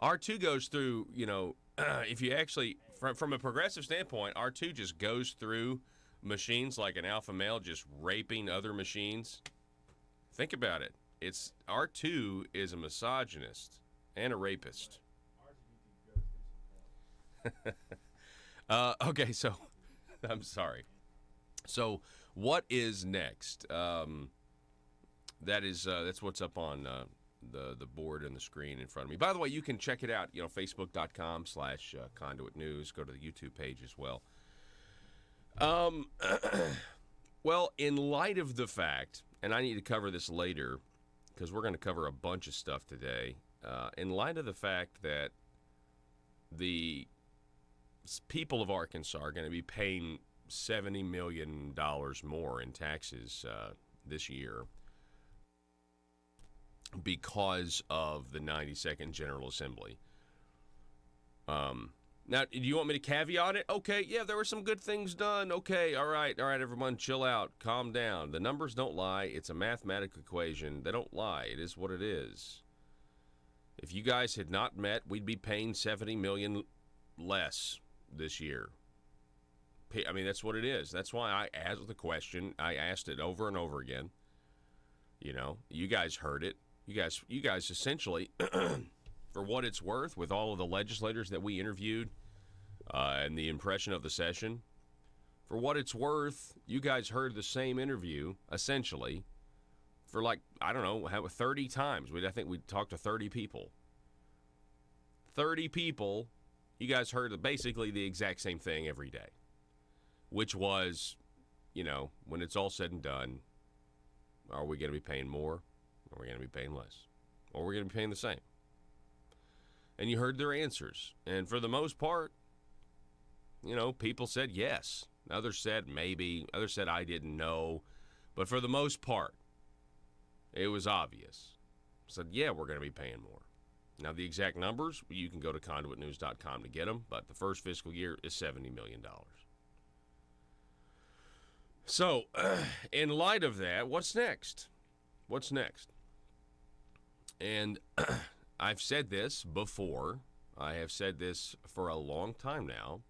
R2 goes through, if you actually, from a progressive standpoint, R2 just goes through machines like an alpha male just raping other machines. Think about it. It's R2 is a misogynist and a rapist. Okay, so I'm sorry. So what is next? That's what's up on the board and the screen in front of me. By the way, you can check it out. Facebook.com/Conduit News. Go to the YouTube page as well. Well, in light of the fact, and I need to cover this later because we're going to cover a bunch of stuff today. In light of the fact that the people of Arkansas are going to be paying $70 million more in taxes this year because of the 92nd General Assembly. Now, do you want me to caveat it? Okay, yeah, there were some good things done. Okay, all right, everyone, chill out, calm down. The numbers don't lie. It's a mathematical equation. They don't lie. It is what it is. If you guys had not met, we'd be paying $70 million less this year. I mean, that's what it is. That's why I asked the question. I asked it over and over again. You guys heard it. You guys essentially, for what it's worth, with all of the legislators that we interviewed and the impression of the session, for what it's worth, you guys heard the same interview, essentially, for 30 times. I think we talked to 30 people. 30 people, you guys heard basically the exact same thing every day, which was, when it's all said and done, are we going to be paying more? Or are we going to be paying less? Or are we going to be paying the same? And you heard their answers. And for the most part, people said yes. Others said maybe. Others said I didn't know. But for the most part, it was obvious. Said, yeah, we're going to be paying more. Now, the exact numbers, you can go to conduitnews.com to get them. But the first fiscal year is $70 million. So, in light of that, what's next? What's next? And I've said this before. I have said this for a long time now.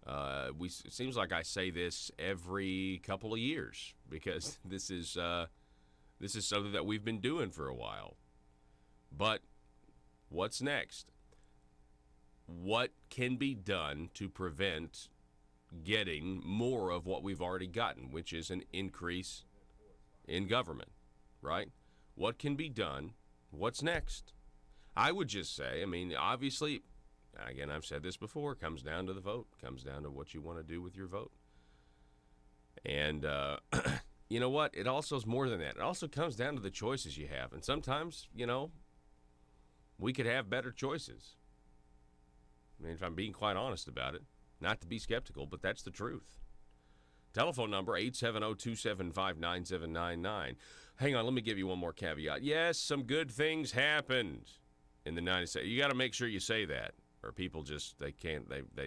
It seems like I say this every couple of years because this is something that we've been doing for a while. But what's next? What can be done to prevent getting more of what we've already gotten, which is an increase in government, right? What can be done? What's next? I would just say, obviously, again, I've said this before, it comes down to the vote. It comes down to what you want to do with your vote. And you know what? It also is more than that. It also comes down to the choices you have. And sometimes, we could have better choices. If I'm being quite honest about it. Not to be skeptical, but that's the truth. Telephone number, 870-275-9799. Hang on, let me give you one more caveat. Yes, some good things happened in the 90s. You got to make sure you say that, or people just, they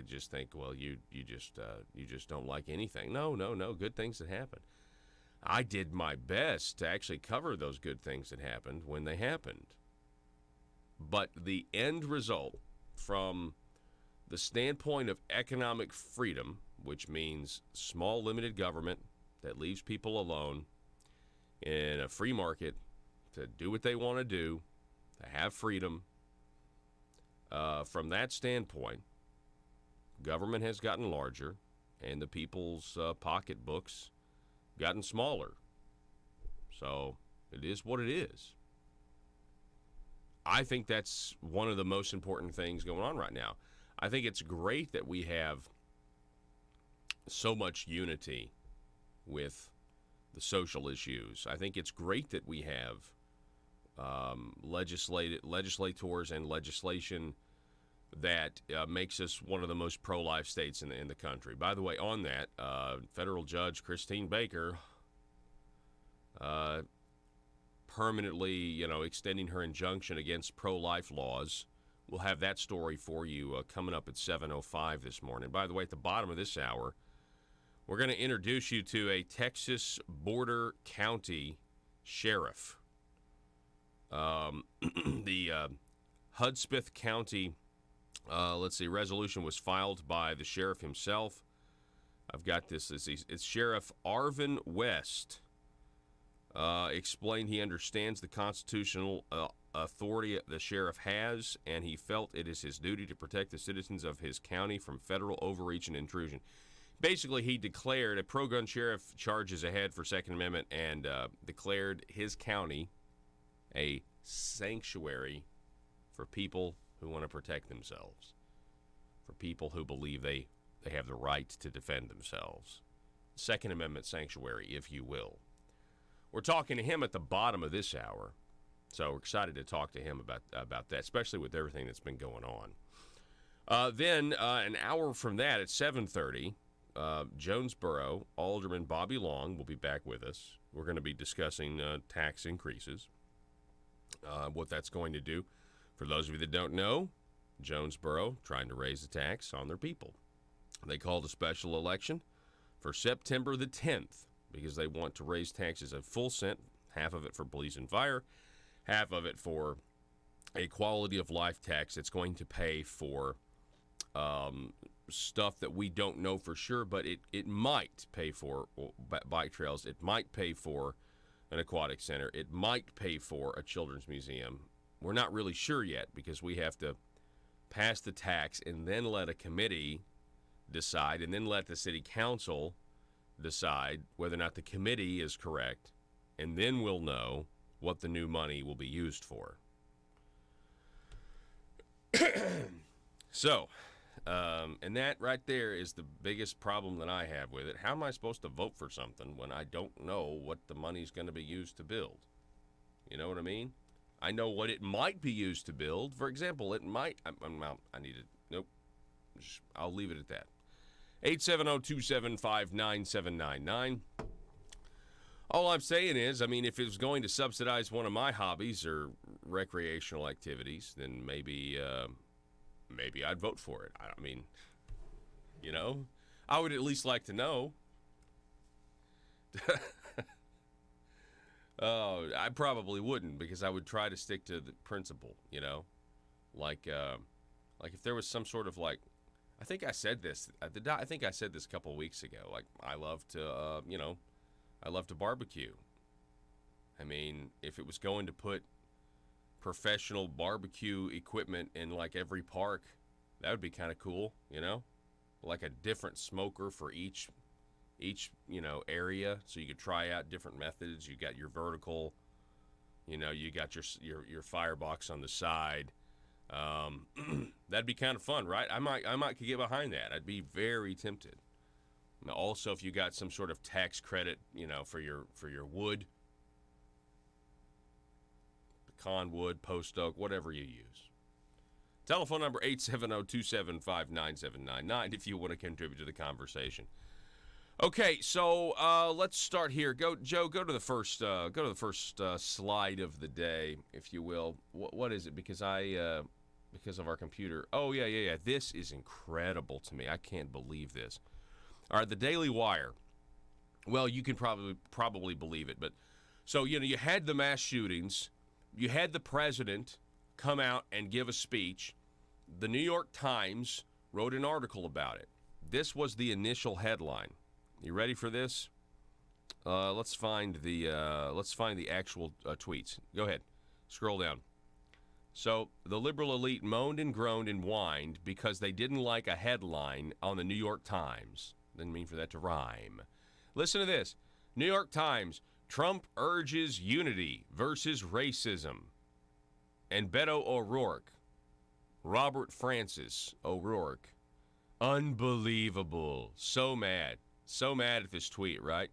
just think, well, you just don't like anything. No, good things that happened. I did my best to actually cover those good things that happened when they happened. But the end result from the standpoint of economic freedom, which means small, limited government that leaves people alone in a free market to do what they want to do, to have freedom, from that standpoint, government has gotten larger and the people's pocketbooks gotten smaller. So it is what it is. I think that's one of the most important things going on right now. I think it's great that we have so much unity with the social issues. I think it's great that we have legislators and legislation that makes us one of the most pro-life states in the country. By the way, on that, federal judge Christine Baker permanently, extending her injunction against pro-life laws. We'll have that story for you coming up at 7:05 this morning. By the way, at the bottom of this hour, we're going to introduce you to a Texas border county sheriff. The Hudspeth County, resolution was filed by the sheriff himself. I've got this. It's Sheriff Arvin West. Explained he understands the constitutional authority the sheriff has, and he felt it is his duty to protect the citizens of his county from federal overreach and intrusion. Basically, he declared a pro-gun sheriff charges ahead for Second Amendment and declared his county a sanctuary for people who want to protect themselves, for people who believe they have the right to defend themselves. Second Amendment sanctuary, if you will. We're talking to him at the bottom of this hour, so we're excited to talk to him about that, especially with everything that's been going on. Then an hour from that at 7:30, Jonesboro Alderman Bobby Long will be back with us. We're going to be discussing tax increases, what that's going to do. For those of you that don't know, Jonesboro trying to raise the tax on their people. They called a special election for September the 10th because they want to raise taxes a full cent, half of it for police and fire, half of it for a quality of life tax that's going to pay for stuff that we don't know for sure, but it might pay for bike trails. It might pay for an aquatic center. It might pay for a children's museum. We're not really sure yet because we have to pass the tax and then let a committee decide and then let the city council decide whether or not the committee is correct, and then we'll know what the new money will be used for. So, and that right there is the biggest problem that I have with it. How am I supposed to vote for something when I don't know what the money's going to be used to build? You know what I mean? I know what it might be used to build. For example, it might, nope, I'll leave it at that. 870-275-9799. All I'm saying is, if it was going to subsidize one of my hobbies or recreational activities, then maybe I'd vote for it. I would at least like to know. Oh, I probably wouldn't because I would try to stick to the principle, like if there was some sort of I think I said this a couple of weeks ago. I love to barbecue. If it was going to put professional barbecue equipment in every park, that would be kind of cool, like a different smoker for each area, so you could try out different methods. You got your vertical, you got your firebox on the side. That'd be kind of fun, right? I might could get behind that. I'd be very tempted. Now, also, if you got some sort of tax credit, for your wood, pecan wood, post oak, whatever you use. Telephone number 870-275-9799 if you want to contribute to the conversation. Okay, so let's start here. Joe. Go to the first slide of the day, if you will. What is it? Because of our computer. Oh yeah. This is incredible to me. I can't believe this. All right, the Daily Wire. Well, you can probably believe it, but so you had the mass shootings. You had the president come out and give a speech. The New York Times wrote an article about it. This was the initial headline. You ready for this? Let's find the actual tweets. Go ahead. Scroll down. So the liberal elite moaned and groaned and whined because they didn't like a headline on the New York Times. Didn't mean for that to rhyme. Listen to this. New York Times, Trump urges unity versus racism. And Beto O'Rourke, Robert Francis O'Rourke, unbelievable. So mad. So mad at this tweet, right?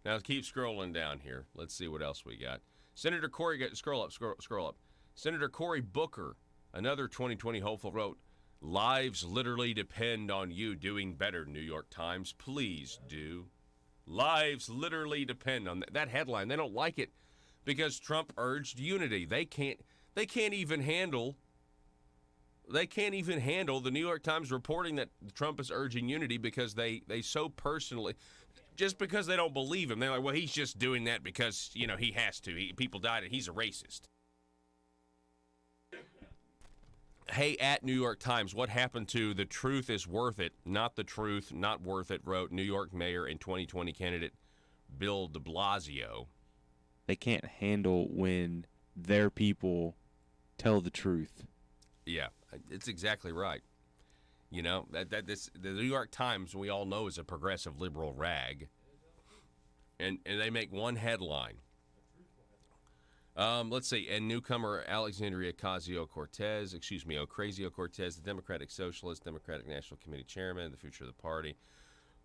Now keep scrolling down here. Let's see what else we got. Senator Cory, scroll up. Senator Cory Booker, another 2020 hopeful, wrote, "Lives literally depend on you doing better, New York Times. Please do." Lives literally depend on that headline. They don't like it because Trump urged unity. They can't even handle the New York Times reporting that Trump is urging unity because they so personally, just because they don't believe him. They're like, well, he's just doing that because, he has to. People died and he's a racist. Hey, at New York Times, what happened to the truth is worth it, not the truth, not worth it, wrote New York Mayor and 2020 candidate Bill de Blasio. They can't handle when their people tell the truth. Yeah, it's exactly right. You know, the New York Times, we all know, is a progressive liberal rag. And they make one headline. Let's see. And newcomer Alexandria Ocasio-Cortez, the Democratic Socialist, Democratic National Committee chairman, the future of the party.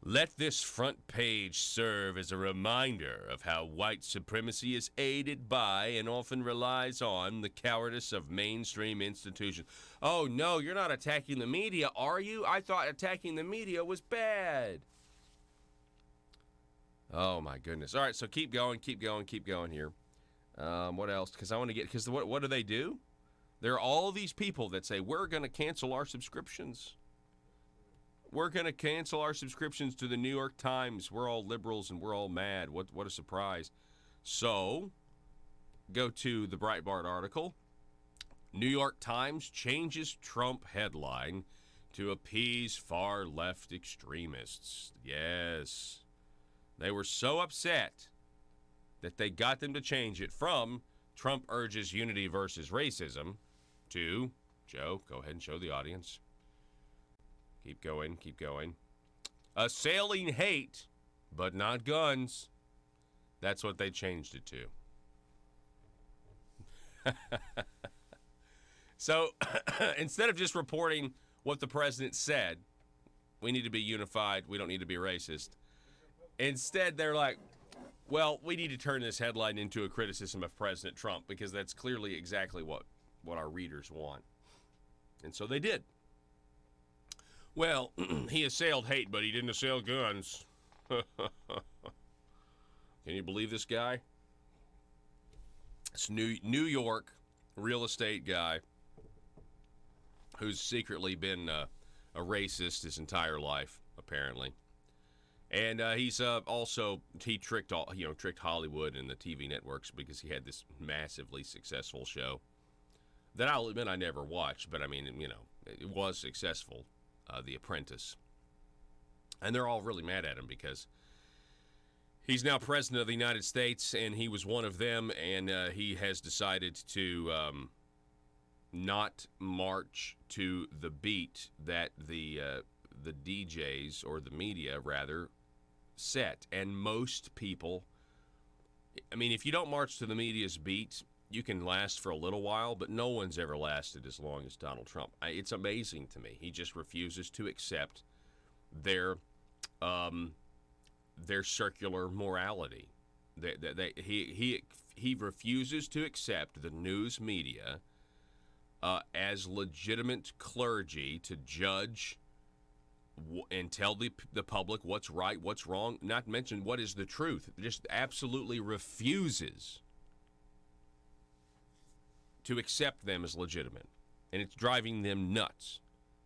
Let this front page serve as a reminder of how white supremacy is aided by and often relies on the cowardice of mainstream institutions. Oh, no, you're not attacking the media, are you? I thought attacking the media was bad. Oh, my goodness. All right, so keep going here. What else? Because I want to get, because what do? There are all these people that say, we're going to cancel our subscriptions. We're going to cancel our subscriptions to the New York Times. We're all liberals and we're all mad. What a surprise. So, go to the Breitbart article. New York Times changes Trump headline to appease far left extremists. Yes. They were so upset that they got them to change it from Trump urges unity versus racism to, Joe, go ahead and show the audience. Keep going. Assailing hate, but not guns. That's what they changed it to. So instead of just reporting what the president said, we need to be unified, we don't need to be racist. Instead, they're like, well, we need to turn this headline into a criticism of President Trump because that's clearly exactly what our readers want. And so they did. Well, he assailed hate, but he didn't assail guns. Can you believe this guy? This New York real estate guy who's secretly been a racist his entire life, apparently. And he's also, he tricked Hollywood and the TV networks because he had this massively successful show that I'll admit I never watched, but I mean, you know, it was successful, The Apprentice. And they're all really mad at him because he's now president of the United States, and he was one of them, and he has decided to not march to the beat that the DJs, or the media rather, set. And most people, I mean, if you don't march to the media's beat, you can last for a little while, but no one's ever lasted as long as Donald Trump. It's amazing to me. He just refuses to accept their circular morality. He refuses to accept the news media as legitimate clergy to judge and tell the public what's right, what's wrong, not to mention what is the truth. Just absolutely refuses to accept them as legitimate. And it's driving them nuts.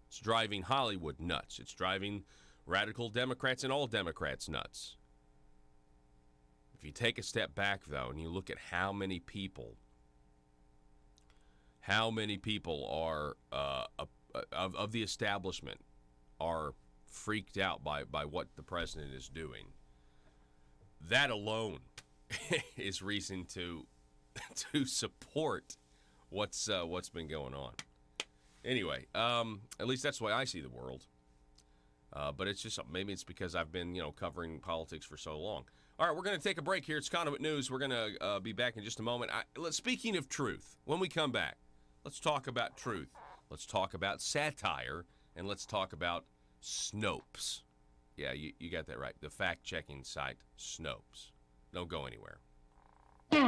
It's driving Hollywood nuts. It's driving radical Democrats and all Democrats nuts. If you take a step back, though, and you look at how many people are of the establishment are freaked out by what the president is doing, that alone is reason to support what's been going on. Anyway, at least that's the way I see the world. But it's just, maybe it's because I've been, covering politics for so long. All right, we're going to take a break here. It's Conduit News. We're going to be back in just a moment. Speaking of truth, when we come back, let's talk about truth. Let's talk about satire, and let's talk about Snopes. Yeah, you got that right. The fact-checking site, Snopes. Don't go anywhere. So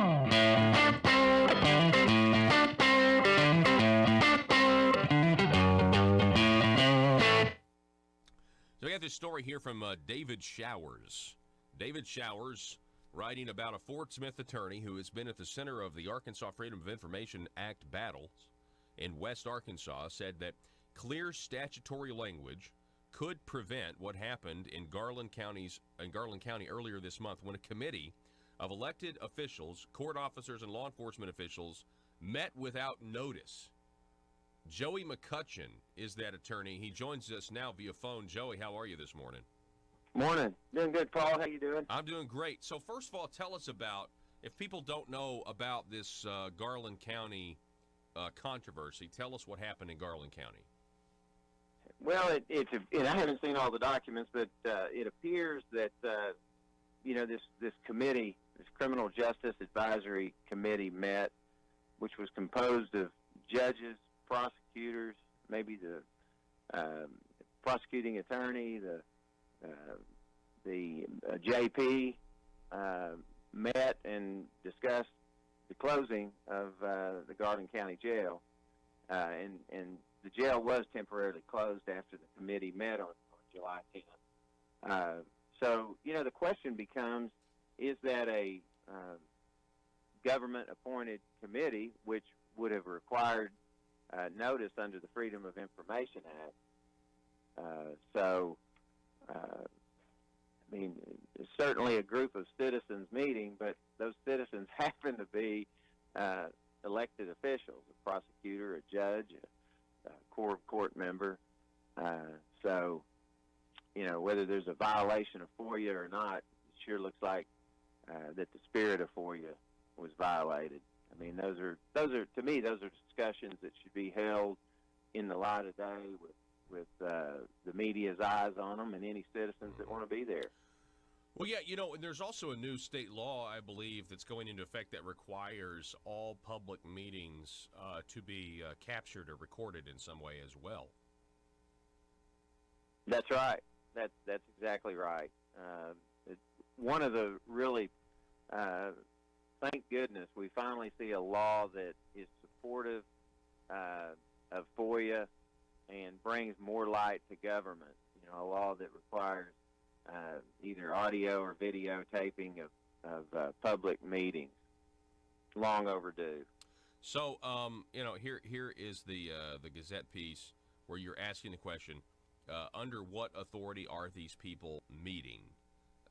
we got this story here from David Showers. David Showers, writing about a Fort Smith attorney who has been at the center of the Arkansas Freedom of Information Act battles in West Arkansas, said that clear statutory language could prevent what happened in Garland County earlier this month, when a committee of elected officials, court officers, and law enforcement officials met without notice Joey McCutcheon is that attorney. He joins us now via phone. Joey, how are you this morning? Morning. Doing good, Paul. How you doing? I'm doing great. So first of all, tell us about, if people don't know about this Garland County controversy, tell us what happened in Garland County. Well, I haven't seen all the documents, but it appears that this committee, this Criminal Justice Advisory Committee, met, which was composed of judges, prosecutors, maybe the prosecuting attorney, the JP, met and discussed the closing of the Garland County Jail, and the jail was temporarily closed after the committee met on July 10th. So, the question becomes, is that a government-appointed committee, which would have required notice under the Freedom of Information Act? It's certainly a group of citizens meeting, but those citizens happen to be elected officials, a prosecutor, a judge, a court member. Whether there's a violation of FOIA or not, it sure looks like that the spirit of FOIA was violated. Those are to me, those are discussions that should be held in the light of day with the media's eyes on them and any citizens that want to be there. Well, yeah, and there's also a new state law, I believe, that's going into effect that requires all public meetings to be captured or recorded in some way as well. That's right. That's exactly right. One of the really, thank goodness, we finally see a law that is supportive of FOIA and brings more light to government. A law that requires either audio or video taping of public meetings. Long overdue. So, here is the Gazette piece where you're asking the question: under what authority are these people meeting?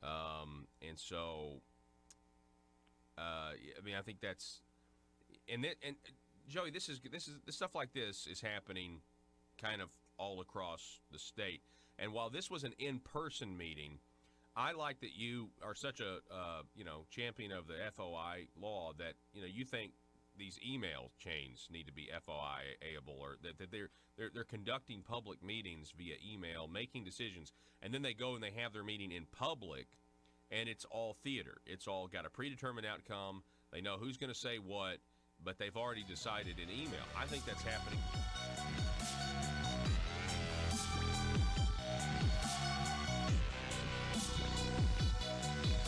And so, I think that's, and Joey, this stuff like this is happening kind of all across the state. And while this was an in-person meeting, I like that you are such a champion of the FOI law that you think these email chains need to be FOI-able, or that they're conducting public meetings via email, making decisions, and then they go and they have their meeting in public, and it's all theater. It's all got a predetermined outcome. They know who's going to say what, but they've already decided in email. I think that's happening.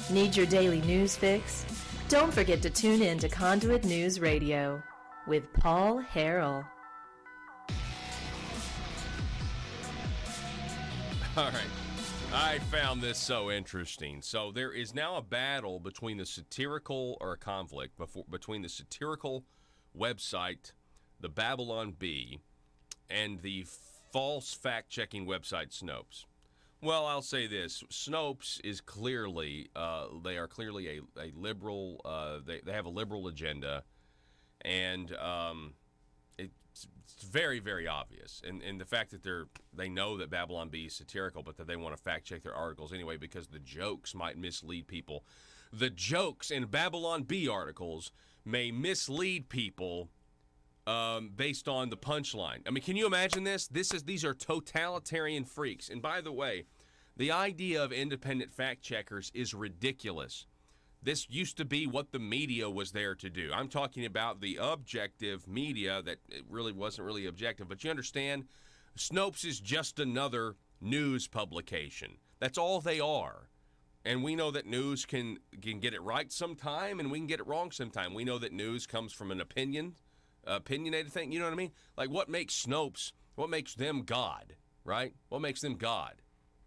Need your daily news fix? Don't forget to tune in to Conduit News Radio with Paul Harrell. All right. I found this so interesting. So there is now a battle between the satirical, or a conflict between the satirical website, the Babylon Bee, and the false fact-checking website Snopes. Well, I'll say this. Snopes is clearly, they are clearly a liberal, they have a liberal agenda, and it's very, very obvious. And the fact that they know that Babylon Bee is satirical, but that they want to fact-check their articles anyway because the jokes might mislead people. The jokes in Babylon Bee articles may mislead people based on the punchline. Can you imagine this? These are totalitarian freaks. And by the way, the idea of independent fact checkers is ridiculous. This used to be what the media was there to do. I'm talking about the objective media that it really wasn't really objective. But you understand, Snopes is just another news publication. That's all they are. And we know that news can get it right sometime, and we can get it wrong sometime. We know that news comes from an opinionated thing. You know what I mean? Like, what makes Snopes, what makes them God, right? What makes them God?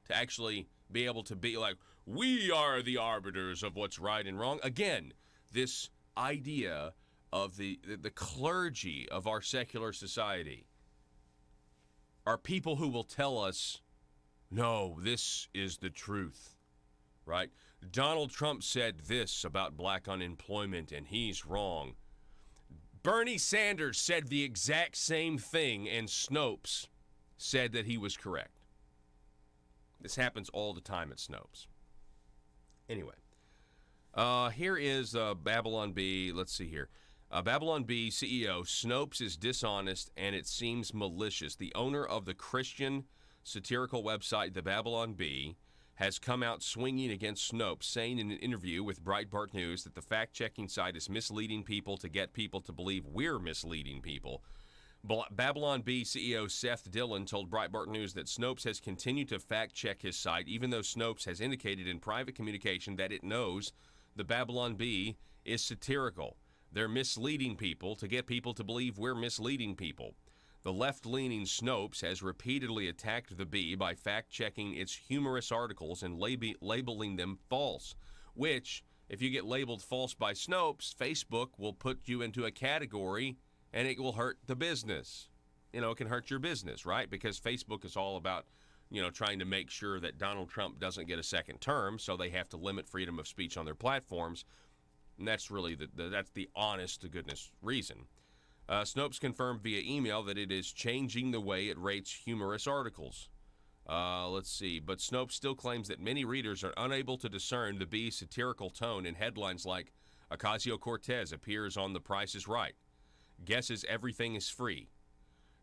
To actually be able to be like, we are the arbiters of what's right and wrong. Again, this idea of the clergy of our secular society are people who will tell us, no, this is the truth, right? Donald Trump said this about black unemployment, and he's wrong. Bernie Sanders said the exact same thing, and Snopes said that he was correct. This happens all the time at Snopes. Anyway, here is Babylon Bee. Let's see here. Babylon Bee CEO, Snopes is dishonest and it seems malicious. The owner of the Christian satirical website, The Babylon Bee, has come out swinging against Snopes, saying in an interview with Breitbart News that the fact-checking site is misleading people to get people to believe we're misleading people. Babylon Bee CEO Seth Dillon told Breitbart News that Snopes has continued to fact-check his site, even though Snopes has indicated in private communication that it knows the Babylon Bee is satirical. They're misleading people to get people to believe we're misleading people. The left-leaning Snopes has repeatedly attacked the Bee by fact-checking its humorous articles and labeling them false, which, if you get labeled false by Snopes, Facebook will put you into a category and it will hurt the business. You know, it can hurt your business, right? Because Facebook is all about, you know, trying to make sure that Donald Trump doesn't get a second term, so they have to limit freedom of speech on their platforms. And that's really that's the honest-to-goodness reason. Snopes confirmed via email that it is changing the way it rates humorous articles. Let's see. But Snopes still claims that many readers are unable to discern the Bee's satirical tone in headlines like Ocasio-Cortez appears on The Price is Right, guesses everything is free,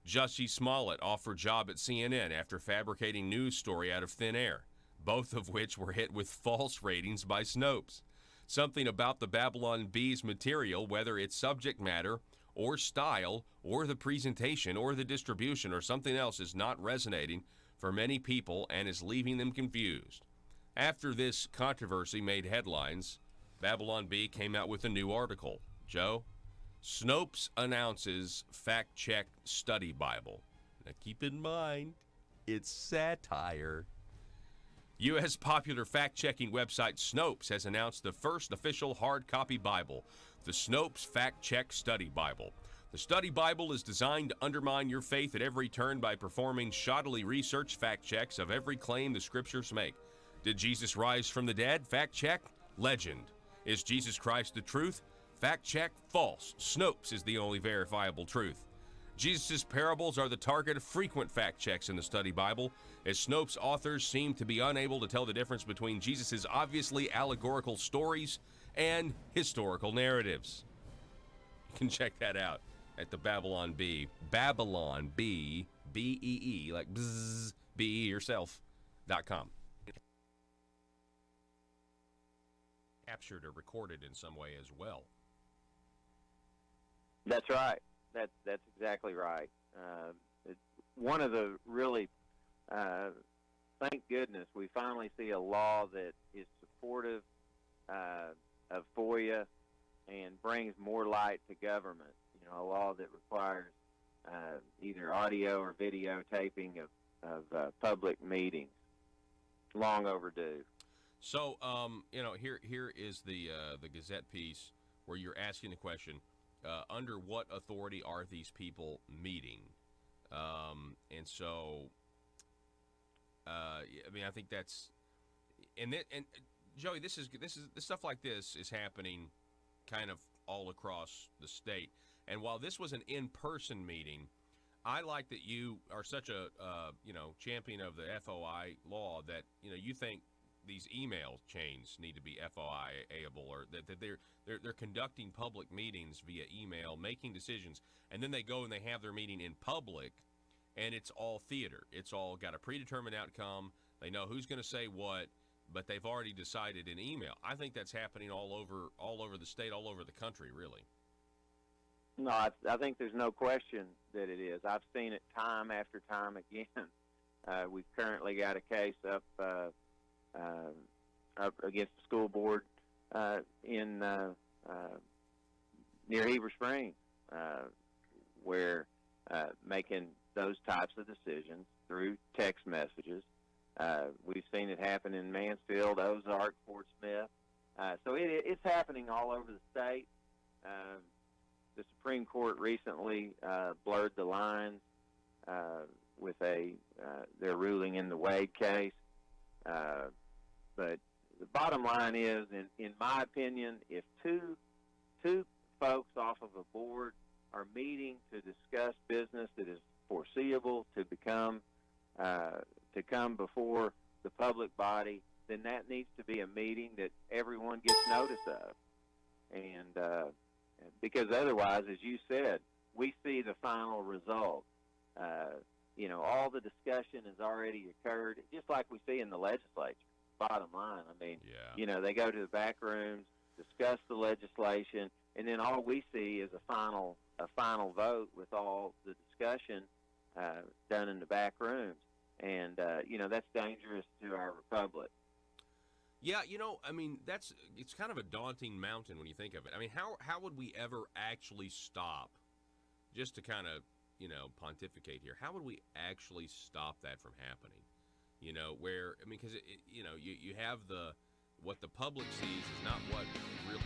Jussie Smollett offered job at CNN after fabricating news story out of thin air, both of which were hit with false ratings by Snopes. Something about the Babylon Bee's material, whether it's subject matter or style or the presentation or the distribution or something else, is not resonating for many people and is leaving them confused. After this controversy made headlines, Babylon Bee came out with a new article. Joe, Snopes announces fact-check study Bible. Now keep in mind, it's satire. U.S. popular fact-checking website Snopes has announced the first official hard copy Bible, the Snopes Fact-Check Study Bible. The Study Bible is designed to undermine your faith at every turn by performing shoddily research fact-checks of every claim the scriptures make. Did Jesus rise from the dead? Fact-check. Legend. Is Jesus Christ the truth? Fact-check. False. Snopes is the only verifiable truth. Jesus' parables are the target of frequent fact-checks in the Study Bible, as Snopes authors seem to be unable to tell the difference between Jesus' obviously allegorical stories and historical narratives. You can check that out at the Babylon Bee. Babylon Bee, B-E-E, like bzzz, B-E yourself.com. Captured or recorded in some way as well. That's right. That's exactly right. One of the really, thank goodness, we finally see a law that is supportive of FOIA and brings more light to government. You know, a law that requires either audio or videotaping of public meetings. Long overdue. So, you know, here is the Gazette piece where you're asking the question. Under what authority are these people meeting? And so, I mean, I think that's, and Joey, this stuff like this is happening kind of all across the state. And while this was an in-person meeting, I like that you are such a champion of the FOI law that you think these email chains need to be FOIA-able, or that they're conducting public meetings via email, making decisions, and then they go and they have their meeting in public, and it's all theater. It's all got a predetermined outcome. They know who's going to say what, but they've already decided in email. I think that's happening all over the state, all over the country, really. No, I think there's no question that it is. I've seen it time after time again. We've currently got a case up against the school board in near Heber Springs, where making those types of decisions through text messages. We've seen it happen in Mansfield, Ozark, Fort Smith. So it's happening all over the state. The Supreme Court recently blurred the lines with their ruling in the Wade case. But the bottom line is, in my opinion, if two folks off of a board are meeting to discuss business that is foreseeable to come before the public body, then that needs to be a meeting that everyone gets notice of. And because otherwise, as you said, we see the final result. All the discussion has already occurred, just like we see in the legislature. Bottom line, I mean, they go to the back rooms, discuss the legislation, and then all we see is a final vote with all the discussion done in the back rooms. And that's dangerous to our republic. Yeah, I mean, it's kind of a daunting mountain when you think of it. I mean, how would we ever actually stop, just to kind of, pontificate here, how would we actually stop that from happening? Because, you have what the public sees is not what really...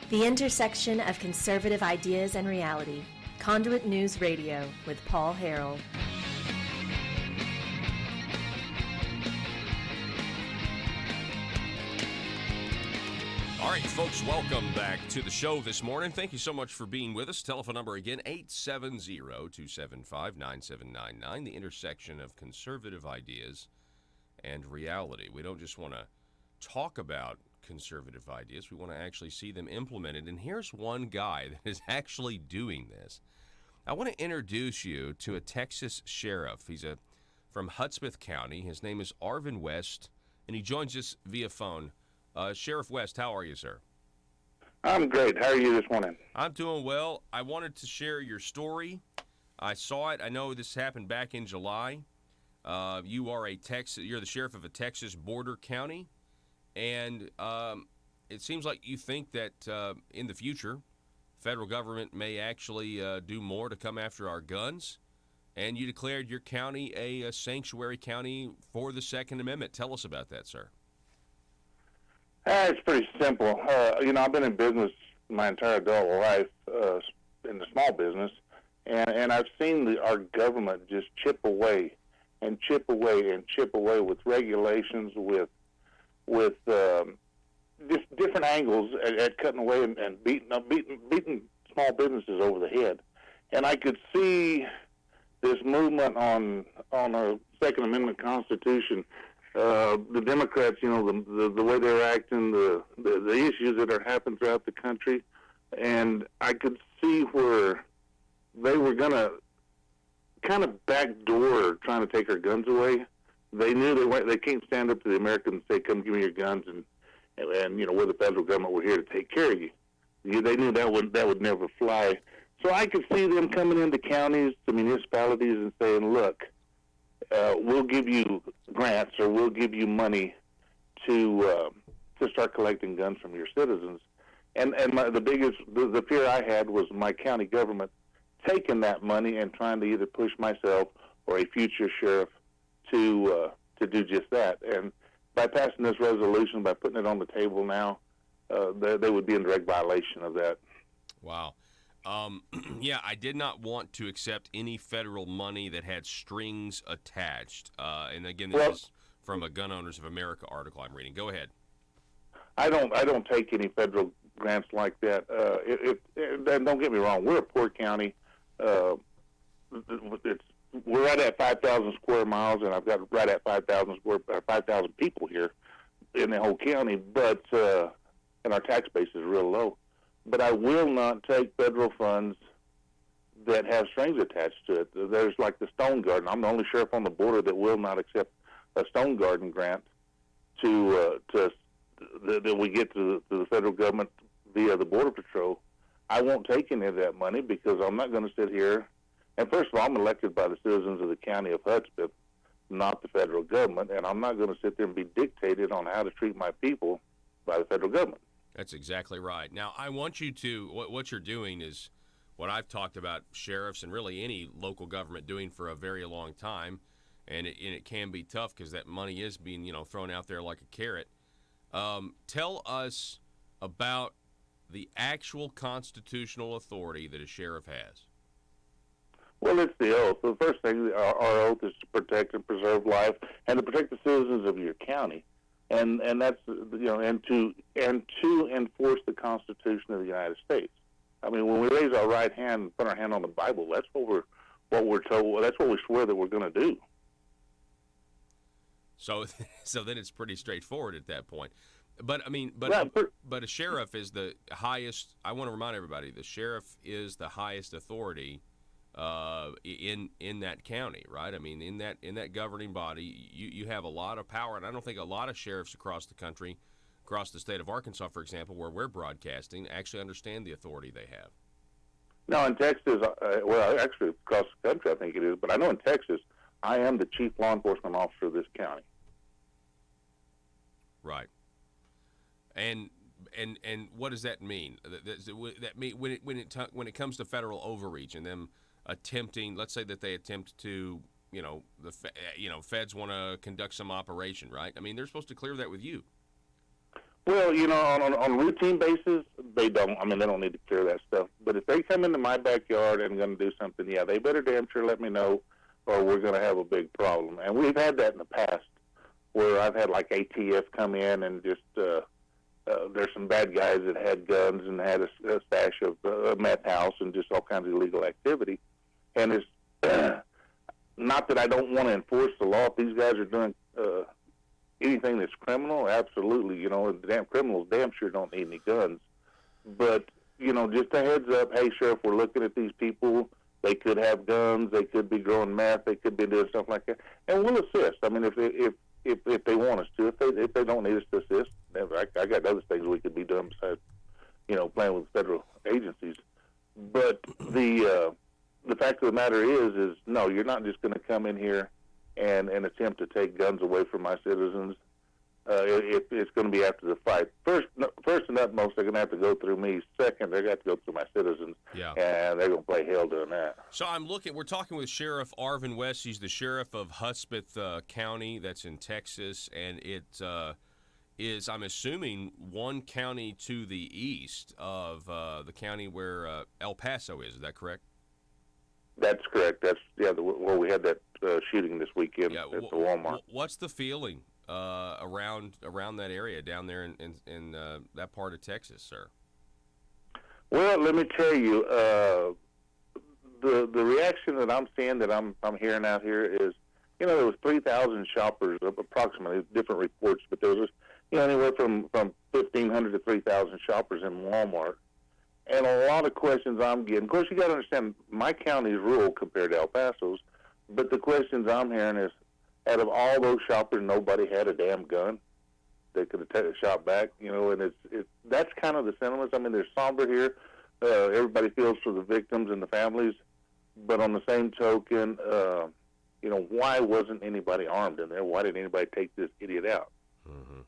The intersection of conservative ideas and reality. Conduit News Radio with Paul Harrell. All right, folks, welcome back to the show this morning. Thank you so much for being with us. Telephone number again, 870-275-9799, the intersection of conservative ideas and reality. We don't just want to talk about conservative ideas. We want to actually see them implemented. And here's one guy that is actually doing this. I want to introduce you to a Texas sheriff. He's from Hudspeth County. His name is Arvin West, and he joins us via phone. Sheriff West, how are you, sir? I'm great. How are you this morning? I'm doing well. I wanted to share your story. I saw it. I know this happened back in July. You're the sheriff of a Texas border county, and it seems like you think that in the future, federal government may actually do more to come after our guns, and you declared your county a sanctuary county for the Second Amendment. Tell us about that, sir. It's pretty simple. I've been in business my entire adult life, in the small business, and I've seen our government just chip away and chip away and chip away with regulations, with just different angles at cutting away and beating small businesses over the head. And I could see this movement on a Second Amendment Constitution. The Democrats, the way they're acting, the issues that are happening throughout the country, and I could see where they were going to kind of backdoor trying to take our guns away. They knew they can't stand up to the Americans and say, "Come, give me your guns," and we're the federal government. We're here to take care of you. They knew that would never fly. So I could see them coming into counties, to municipalities, and saying, "Look, we'll give you grants or we'll give you money to start collecting guns from your citizens." And the fear I had was my county government taking that money and trying to either push myself or a future sheriff to do just that. And by passing this resolution, by putting it on the table now, they would be in direct violation of that. Wow. Yeah, I did not want to accept any federal money that had strings attached. And again, this is from a Gun Owners of America article I'm reading. Go ahead. I don't take any federal grants like that. Don't get me wrong, we're a poor county. We're right at 5,000 square miles, and I've got right at 5,000 people here in the whole county. But and our tax base is real low. But I will not take federal funds that have strings attached to it. There's like the Stone Garden. I'm the only sheriff on the border that will not accept a Stone Garden grant that we get to the federal government via the Border Patrol. I won't take any of that money because I'm not going to sit here. And first of all, I'm elected by the citizens of the county of Hudspeth, not the federal government, and I'm not going to sit there and be dictated on how to treat my people by the federal government. That's exactly right. Now, I want you to, what you're doing is what I've talked about sheriffs and really any local government doing for a very long time, and it can be tough because that money is being, thrown out there like a carrot. Tell us about the actual constitutional authority that a sheriff has. Well, it's the oath. The first thing, our oath is to protect and preserve life, and to protect the citizens of your county, and that's and to enforce the Constitution of the United States. I mean, when we raise our right hand and put our hand on the Bible, that's what we're told. That's what we swear that we're going to do. So then it's pretty straightforward at that point. But I mean, Right. but a sheriff is the highest. I want to remind everybody, the sheriff is the highest authority in that county, right? I mean, in that governing body, you have a lot of power, and I don't think a lot of sheriffs across the country, across the state of Arkansas, for example, where we're broadcasting, actually understand the authority they have. Now, in Texas, well, actually across the country, I think it is, but I know in Texas, I am the chief law enforcement officer of this county. Right. And what does that mean? That mean when it comes to federal overreach and them attempting, let's say that they attempt to, feds want to conduct some operation, right? I mean, they're supposed to clear that with you. Well, on a routine basis, they don't. I mean, they don't need to clear that stuff. But if they come into my backyard and going to do something, yeah, they better damn sure let me know, or we're going to have a big problem. And we've had that in the past, where I've had like ATF come in and just there's some bad guys that had guns and had a stash of a meth house and just all kinds of illegal activity. And it's not that I don't want to enforce the law. If these guys are doing anything that's criminal, absolutely. The damn criminals damn sure don't need any guns. But, just a heads up, hey, Sheriff, we're looking at these people. They could have guns. They could be growing meth. They could be doing stuff like that. And we'll assist. I mean, if they want us to. If they don't need us to assist, I got other things we could be doing besides, playing with federal agencies. But the fact of the matter is no, you're not just going to come in here and attempt to take guns away from my citizens. It's going to be after the fight. First and utmost, they're going to have to go through me. Second, they're going to have to go through my citizens. Yeah. And they're going to play hell doing that. So we're talking with Sheriff Arvin West. He's the sheriff of Hudspeth County, that's in Texas, and it is, I'm assuming, one county to the east of the county where El Paso is. Is that correct? That's correct. That's where we had that shooting this weekend at the Walmart. What's the feeling around that area down there in that part of Texas, sir? Well, let me tell you, the reaction that I'm seeing, that I'm hearing out here is, there was 3,000 shoppers, approximately, different reports, but there was anywhere from 1,500 to 3,000 shoppers in Walmart. And a lot of questions I'm getting. Of course, you got to understand, my county is rural compared to El Paso's, but the questions I'm hearing is, out of all those shoppers, nobody had a damn gun. They could have taken a shot back, and that's kind of the sentiments. I mean, they're somber here. Everybody feels for the victims and the families, but on the same token, why wasn't anybody armed in there? Why didn't anybody take this idiot out? Mm-hmm.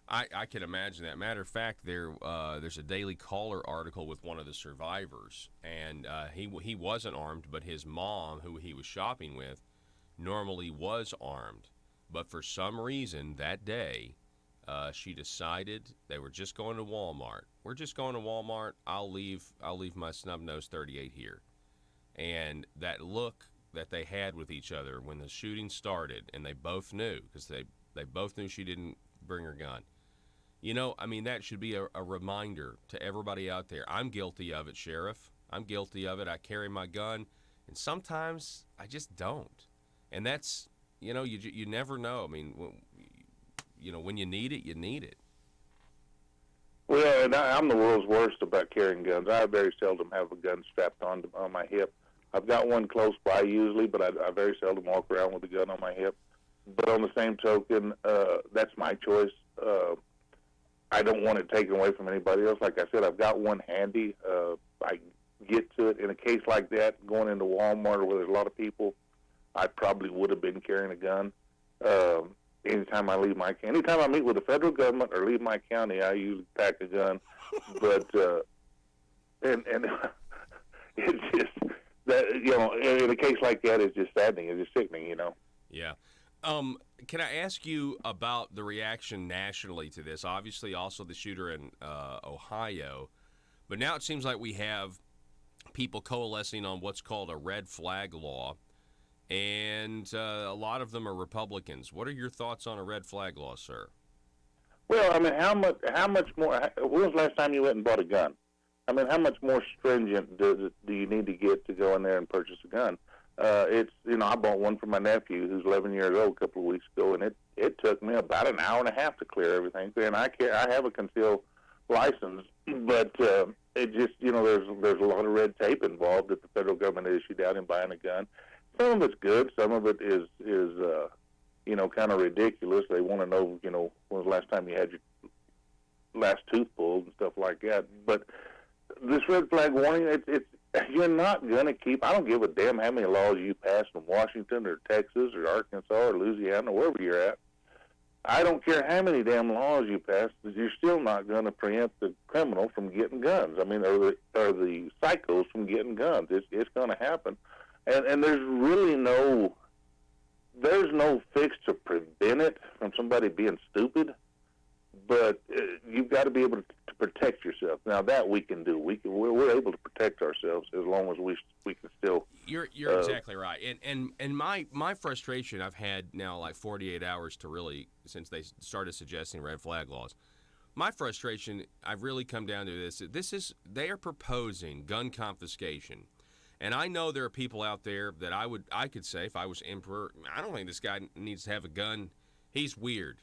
I can imagine that. Matter of fact, there's a Daily Caller article with one of the survivors, and he wasn't armed, but his mom, who he was shopping with, normally was armed. But for some reason that day, she decided they were just going to Walmart. We're just going to Walmart. I'll leave my snub-nosed 38 here. And that look that they had with each other when the shooting started, and they both knew, because they both knew she didn't bring her gun. That should be a reminder to everybody out there. I'm guilty of it, Sheriff. I'm guilty of it. I carry my gun, and sometimes I just don't. And that's, you never know. I mean, when you need it, you need it. Well, and I'm the world's worst about carrying guns. I very seldom have a gun strapped on my hip. I've got one close by usually, but I very seldom walk around with a gun on my hip. But on the same token, that's my choice. I don't want it taken away from anybody else. Like I said, I've got one handy. I get to it in a case like that, going into Walmart where there's a lot of people. I probably would have been carrying a gun. Anytime I meet with the federal government or leave my county, I usually pack a gun. But and it's just that in a case like that, it's just saddening. It's just sickening. Yeah. Can I ask you about the reaction nationally to this? Obviously, also the shooter in Ohio, but now it seems like we have people coalescing on what's called a red flag law, and a lot of them are Republicans. What are your thoughts on a red flag law, sir? Well, I mean, how much more? When was the last time you went and bought a gun? I mean, how much more stringent do you need to get to go in there and purchase a gun? It's, I bought one for my nephew who's 11 years old a couple of weeks ago, and it took me about an hour and a half to clear everything. And I have a concealed license, but it just, there's a lot of red tape involved that the federal government issued out in buying a gun. Some of it's good, some of it is kind of ridiculous. They want to know, when was the last time you had your last tooth pulled and stuff like that. But this red flag warning, it's you're not going to keep. I don't give a damn how many laws you pass in Washington or Texas or Arkansas or Louisiana or wherever you're at. I don't care how many damn laws you pass, you're still not going to preempt the criminal from getting guns. I mean, or the psychos from getting guns. It's going to happen, and there's really no fix to prevent it from somebody being stupid. But you've got to be able to protect yourself. Now that we can do, we're able to protect ourselves as long as we can still. You're exactly right. And my frustration, I've had now like 48 hours to really, since they started suggesting red flag laws. My frustration, I've really come down to this. They are proposing gun confiscation. And I know there are people out there that I could say, if I was emperor, I don't think this guy needs to have a gun. He's weird,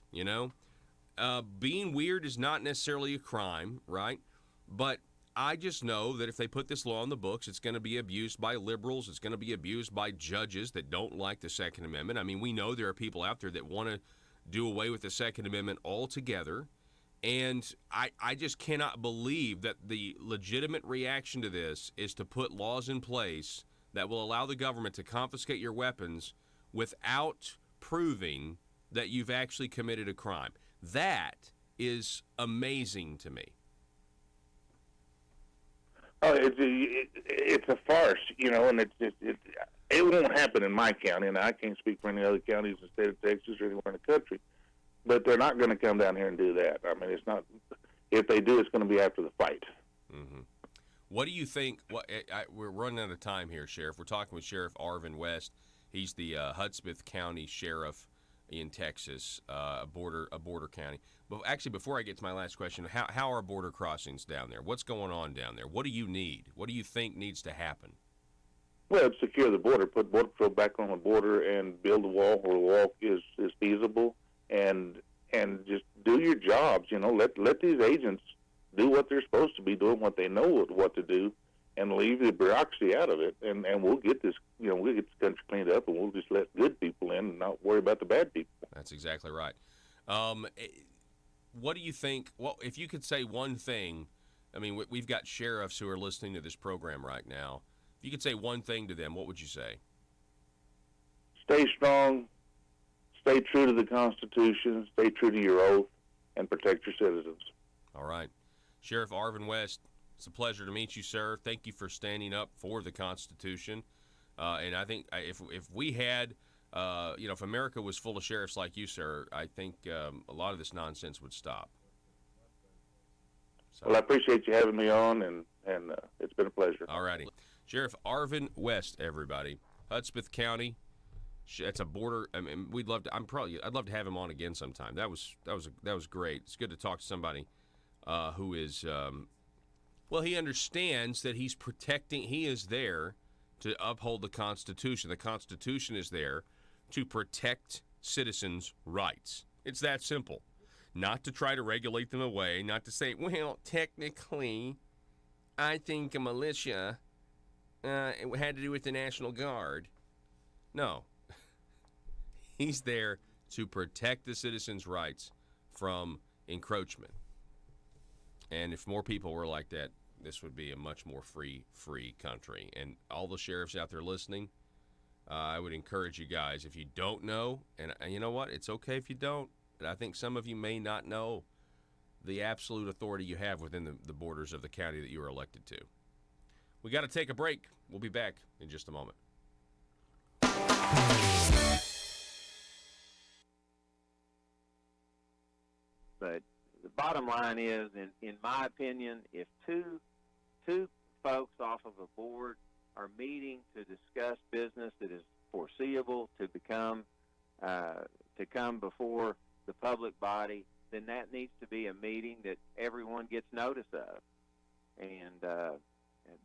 Being weird is not necessarily a crime, right? But I just know that if they put this law in the books, it's going to be abused by liberals. It's going to be abused by judges that don't like the Second Amendment. I mean, we know there are people out there that want to do away with the Second Amendment altogether. And I just cannot believe that the legitimate reaction to this is to put laws in place that will allow the government to confiscate your weapons without proving that you've actually committed a crime. That is amazing to me. Oh, it's a farce, and it won't happen in my county, and I can't speak for any other counties in the state of Texas or anywhere in the country. But they're not going to come down here and do that. I mean, it's not. If they do, it's going to be after the fight. Mm-hmm. What do you think? We're running out of time here, Sheriff. We're talking with Sheriff Arvin West. He's the Hudspeth County Sheriff in Texas, a border county. But actually, before I get to my last question, how are border crossings down there? What's going on down there? What do you need? What do you think needs to happen? Well, secure the border, put Border Patrol back on the border, and build a wall where the wall is feasible, and just do your jobs. Let these agents do what they're supposed to be doing, what they know what to do, and leave the bureaucracy out of it. And we'll get this, we'll get this country cleaned up, and we'll just let good people in and not worry about the bad people. That's exactly right. What do you think? Well, if you could say one thing, I mean, we've got sheriffs who are listening to this program right now. If you could say one thing to them, what would you say? Stay strong, stay true to the Constitution, stay true to your oath, and protect your citizens. All right. Sheriff Arvin West, it's a pleasure to meet you, sir. Thank you for standing up for the Constitution. And I think if we had, if America was full of sheriffs like you, sir, I think a lot of this nonsense would stop. So. Well, I appreciate you having me on, and it's been a pleasure. All righty. Sheriff Arvin West, everybody. Hudspeth County. It's a border. I mean, I'd love to have him on again sometime. That was great. It's good to talk to somebody who is, he understands that he's protecting. He is there to uphold the Constitution. The Constitution is there to protect citizens' rights. It's that simple. Not to try to regulate them away. Not to say, well, technically, I think a militia it had to do with the National Guard. No. He's there to protect the citizens' rights from encroachment. And if more people were like that, this would be a much more free country. And all the sheriffs out there listening, I would encourage you guys, if you don't know, and you know what, it's okay if you don't, but I think some of you may not know the absolute authority you have within the borders of the county that you are elected to. We got to take a break. We'll be back in just a moment. But the bottom line is, in my opinion, if two folks off of a board are meeting to discuss business that is foreseeable to come before the public body, then that needs to be a meeting that everyone gets notice of. And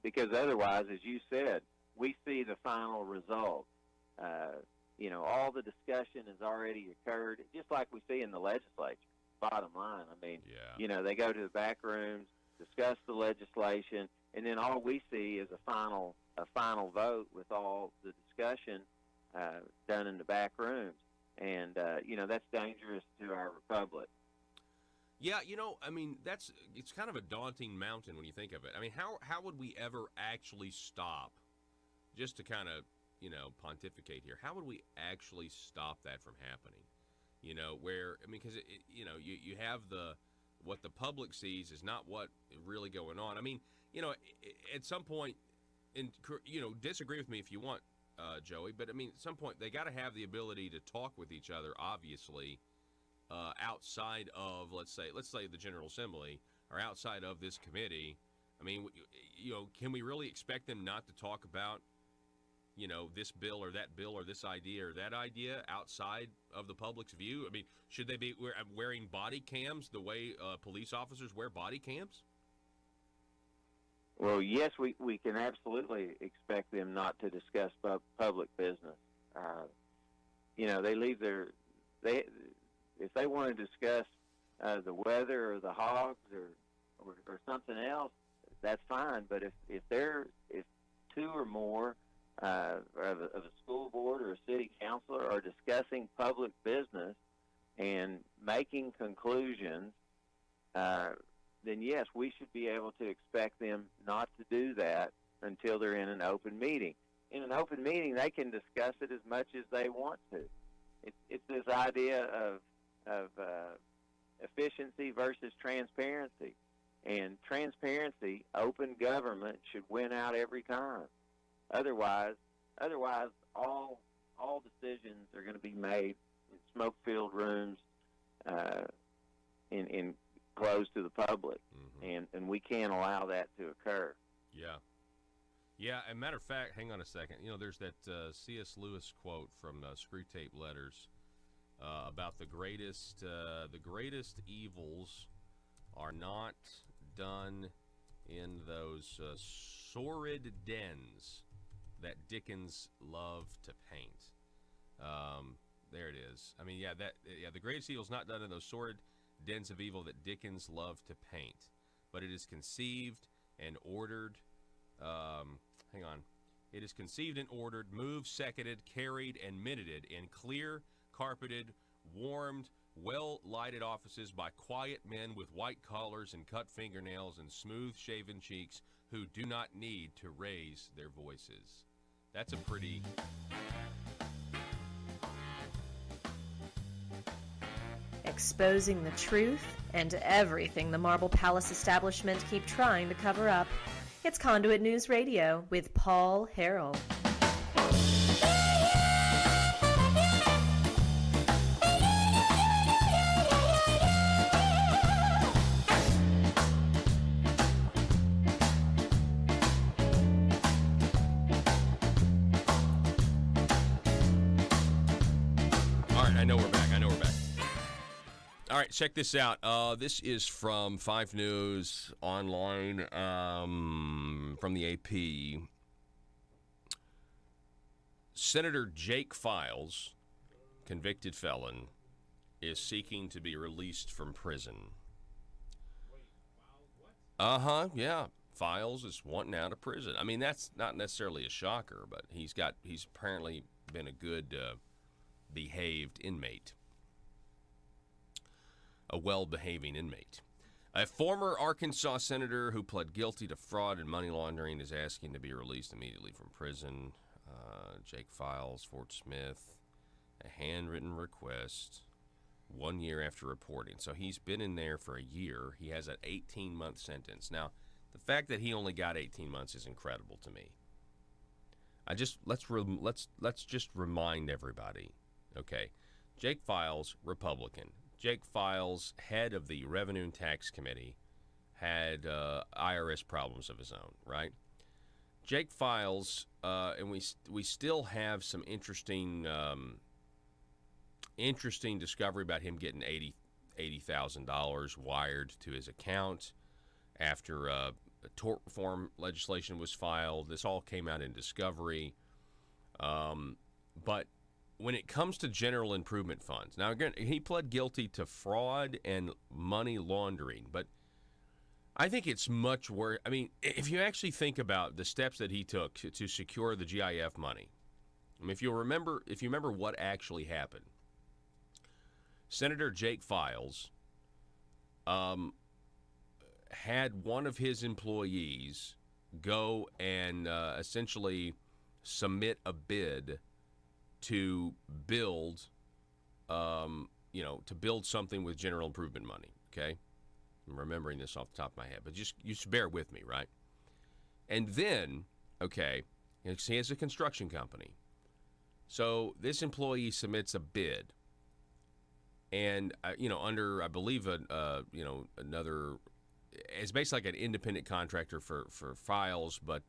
because otherwise, as you said, we see the final result. All the discussion has already occurred, just like we see in the legislature. Bottom line, I mean, they go to the back rooms, discuss the legislation, and then all we see is a final vote with all the discussion done in the back rooms. And that's dangerous to our republic. Yeah, I mean, it's kind of a daunting mountain when you think of it. I mean, how would we ever actually stop, just to kind of, pontificate here, how would we actually stop that from happening? Because, you have what the public sees is not what really going on. I mean, at some point, and, disagree with me if you want, Joey, but I mean, at some point, they got to have the ability to talk with each other, obviously, outside of, let's say the General Assembly, or outside of this committee. I mean, can we really expect them not to talk about, this bill or that bill or this idea or that idea outside of the public's view? I mean, should they be wearing body cams the way police officers wear body cams? Well, yes, we can absolutely expect them not to discuss public business. They leave if they want to discuss the weather or the hogs or something else, that's fine. But if two or more of a school board or a city councilor are discussing public business and making conclusions, then yes, we should be able to expect them not to do that until they're in an open meeting. In an open meeting, they can discuss it as much as they want to. It's this idea of efficiency versus transparency. And transparency, open government should win out every time. Otherwise, all decisions are going to be made in smoke-filled rooms, in closed to the public, and we can't allow that to occur. Yeah. As a matter of fact, hang on a second. There's that C.S. Lewis quote from Screwtape Letters about the greatest evils are not done in those sordid dens that Dickens loved to paint. There it is. I mean, the greatest evil is not done in those sordid dens of evil that Dickens loved to paint, but it is conceived and ordered. It is conceived and ordered, moved, seconded, carried, and minuted in clear, carpeted, warmed, well-lighted offices by quiet men with white collars and cut fingernails and smooth-shaven cheeks who do not need to raise their voices. That's a pretty... Exposing the truth and everything the Marble Palace establishment keep trying to cover up. It's Conduit News Radio with Paul Harrell. All right, check this out. This is from 5 News Online, from the AP. Senator Jake Files, convicted felon, is seeking to be released from prison. Yeah. Files is wanting out of prison. I mean, that's not necessarily a shocker, but he's apparently been a good behaved inmate. A well-behaving inmate. A former Arkansas senator who pled guilty to fraud and money laundering is asking to be released immediately from prison. Jake Files, Fort Smith, a handwritten request 1 year after reporting. So he's been in there for a year. He has an 18-month sentence. Now, the fact that he only got 18 months is incredible to me. Let's just remind everybody. Okay, Jake Files, Republican. Jake Files, head of the Revenue and Tax Committee, had IRS problems of his own, right? Jake Files, and we still have some interesting discovery about him getting $80,000 wired to his account after tort reform legislation was filed. This all came out in discovery. But when it comes to general improvement funds, now again, he pled guilty to fraud and money laundering, but I think it's much worse. I mean, if you actually think about the steps that he took to secure the GIF money, I mean, if you remember what actually happened, Senator Jake Files had one of his employees go and essentially submit a bid to build, to build something with general improvement money. Okay, I'm remembering this off the top of my head, but just bear with me, right? And then, okay, he has a construction company, so this employee submits a bid, and under I believe another. It's basically like an independent contractor for Files, but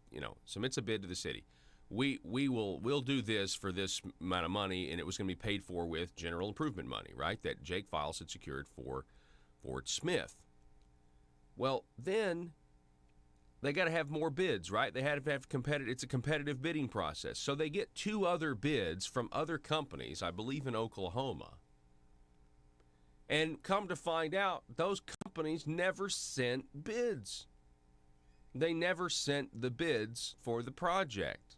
submits a bid to the city. We'll do this for this amount of money, and it was going to be paid for with general improvement money, right? That Jake Files had secured for Fort Smith. Well, then they got to have more bids, right? They had to have competitive. It's a competitive bidding process, so they get 2 other bids from other companies, I believe in Oklahoma. And come to find out, those companies never sent bids. They never sent the bids for the project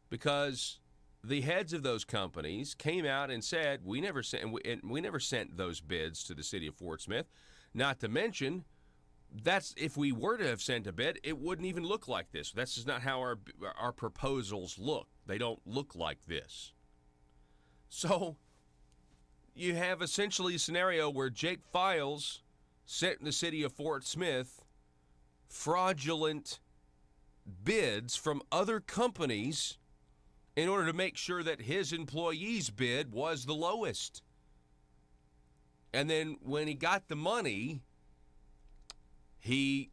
because the heads of those companies came out and said, we never sent those bids to the city of Fort Smith. Not to mention, that's if we were to have sent a bid, it wouldn't even look like this. That's just not how our proposals look. They don't look like this. So you have essentially a scenario where Jake Files sent the city of Fort Smith fraudulent bids from other companies in order to make sure that his employee's bid was the lowest. And then when he got the money, he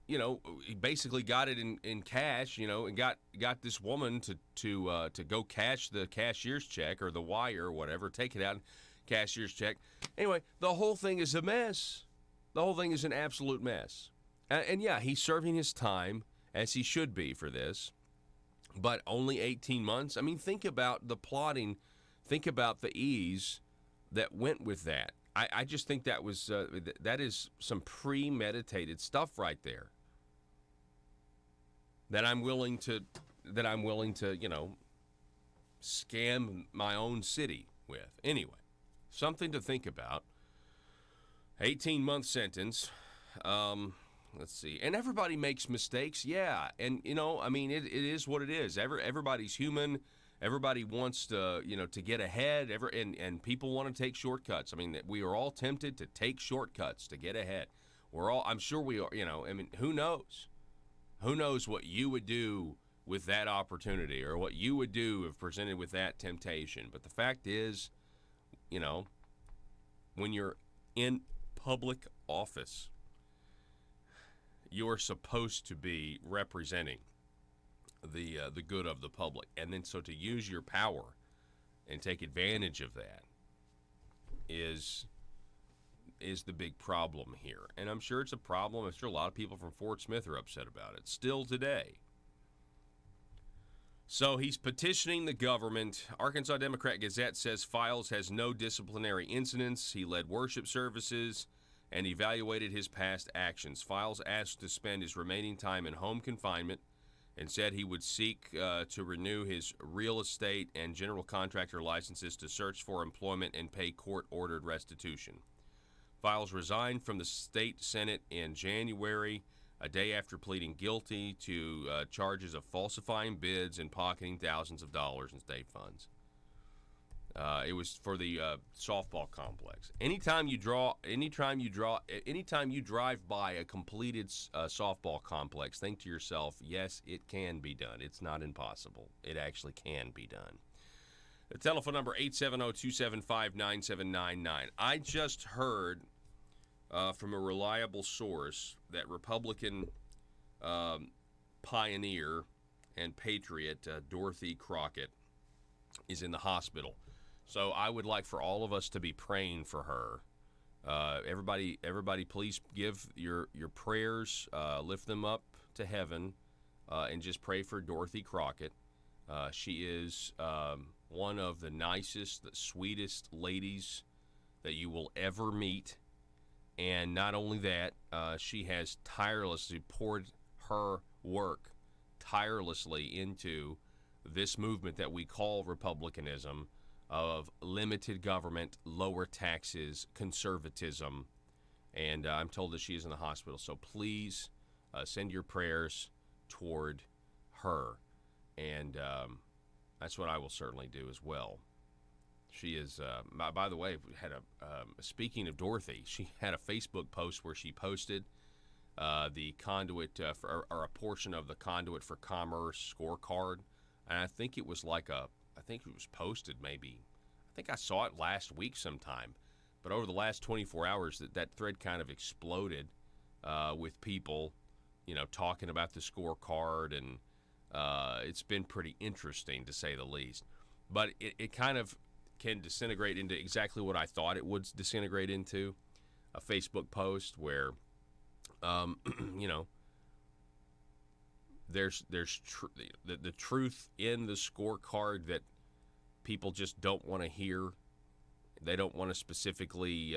he basically got it in cash, and got this woman to go cash the cashier's check or the wire or whatever, take it out, cashier's check. Anyway, the whole thing is a mess. The whole thing is an absolute mess. And yeah, he's serving his time as he should be for this, but only 18 months. I mean, think about the plotting. Think about the ease that went with that. I just think that was that is some premeditated stuff right there. That I'm willing to scam my own city with. Anyway, something to think about. 18-month sentence. Let's see. And everybody makes mistakes, yeah. And I mean, it is what it is. Everybody's human. Everybody wants to get ahead. And people want to take shortcuts. I mean, we are all tempted to take shortcuts to get ahead. I'm sure we are. I mean, who knows? Who knows what you would do with that opportunity or what you would do if presented with that temptation. But the fact is, when you're in public office, you're supposed to be representing the good of the public. And then so to use your power and take advantage of that is the big problem here. And I'm sure it's a problem. I'm sure a lot of people from Fort Smith are upset about it still today. So he's petitioning the government. Arkansas Democrat Gazette says Files has no disciplinary incidents. He led worship services and evaluated his past actions. Files asked to spend his remaining time in home confinement and said he would seek to renew his real estate and general contractor licenses to search for employment and pay court-ordered restitution. Files resigned from the state Senate in January, a day after pleading guilty to charges of falsifying bids and pocketing thousands of dollars in state funds. It was for the softball complex. Anytime you drive by a completed softball complex, think to yourself, yes, it can be done. It's not impossible. It actually can be done. The telephone number, 870-275-9799. I just heard from a reliable source that Republican pioneer and patriot, Dorothy Crockett, is in the hospital. So I would like for all of us to be praying for her. Everybody, please give your prayers, lift them up to heaven, and just pray for Dorothy Crockett. She is one of the nicest, the sweetest ladies that you will ever meet. And not only that, she has tirelessly poured her work tirelessly into this movement that we call republicanism, of limited government, lower taxes, conservatism. And I'm told that she is in the hospital. So please send your prayers toward her. And that's what I will certainly do as well. She is, by the way, had speaking of Dorothy, she had a Facebook post where she posted the Conduit, or a portion of the Conduit for Commerce scorecard. And I think it was I think it was posted maybe, I think I saw it last week sometime. But over the last 24 hours, that thread kind of exploded with people, talking about the scorecard. And it's been pretty interesting, to say the least. But it kind of can disintegrate into exactly what I thought it would disintegrate into, a Facebook post where, there's the truth in the scorecard that people just don't want to hear. They don't want to specifically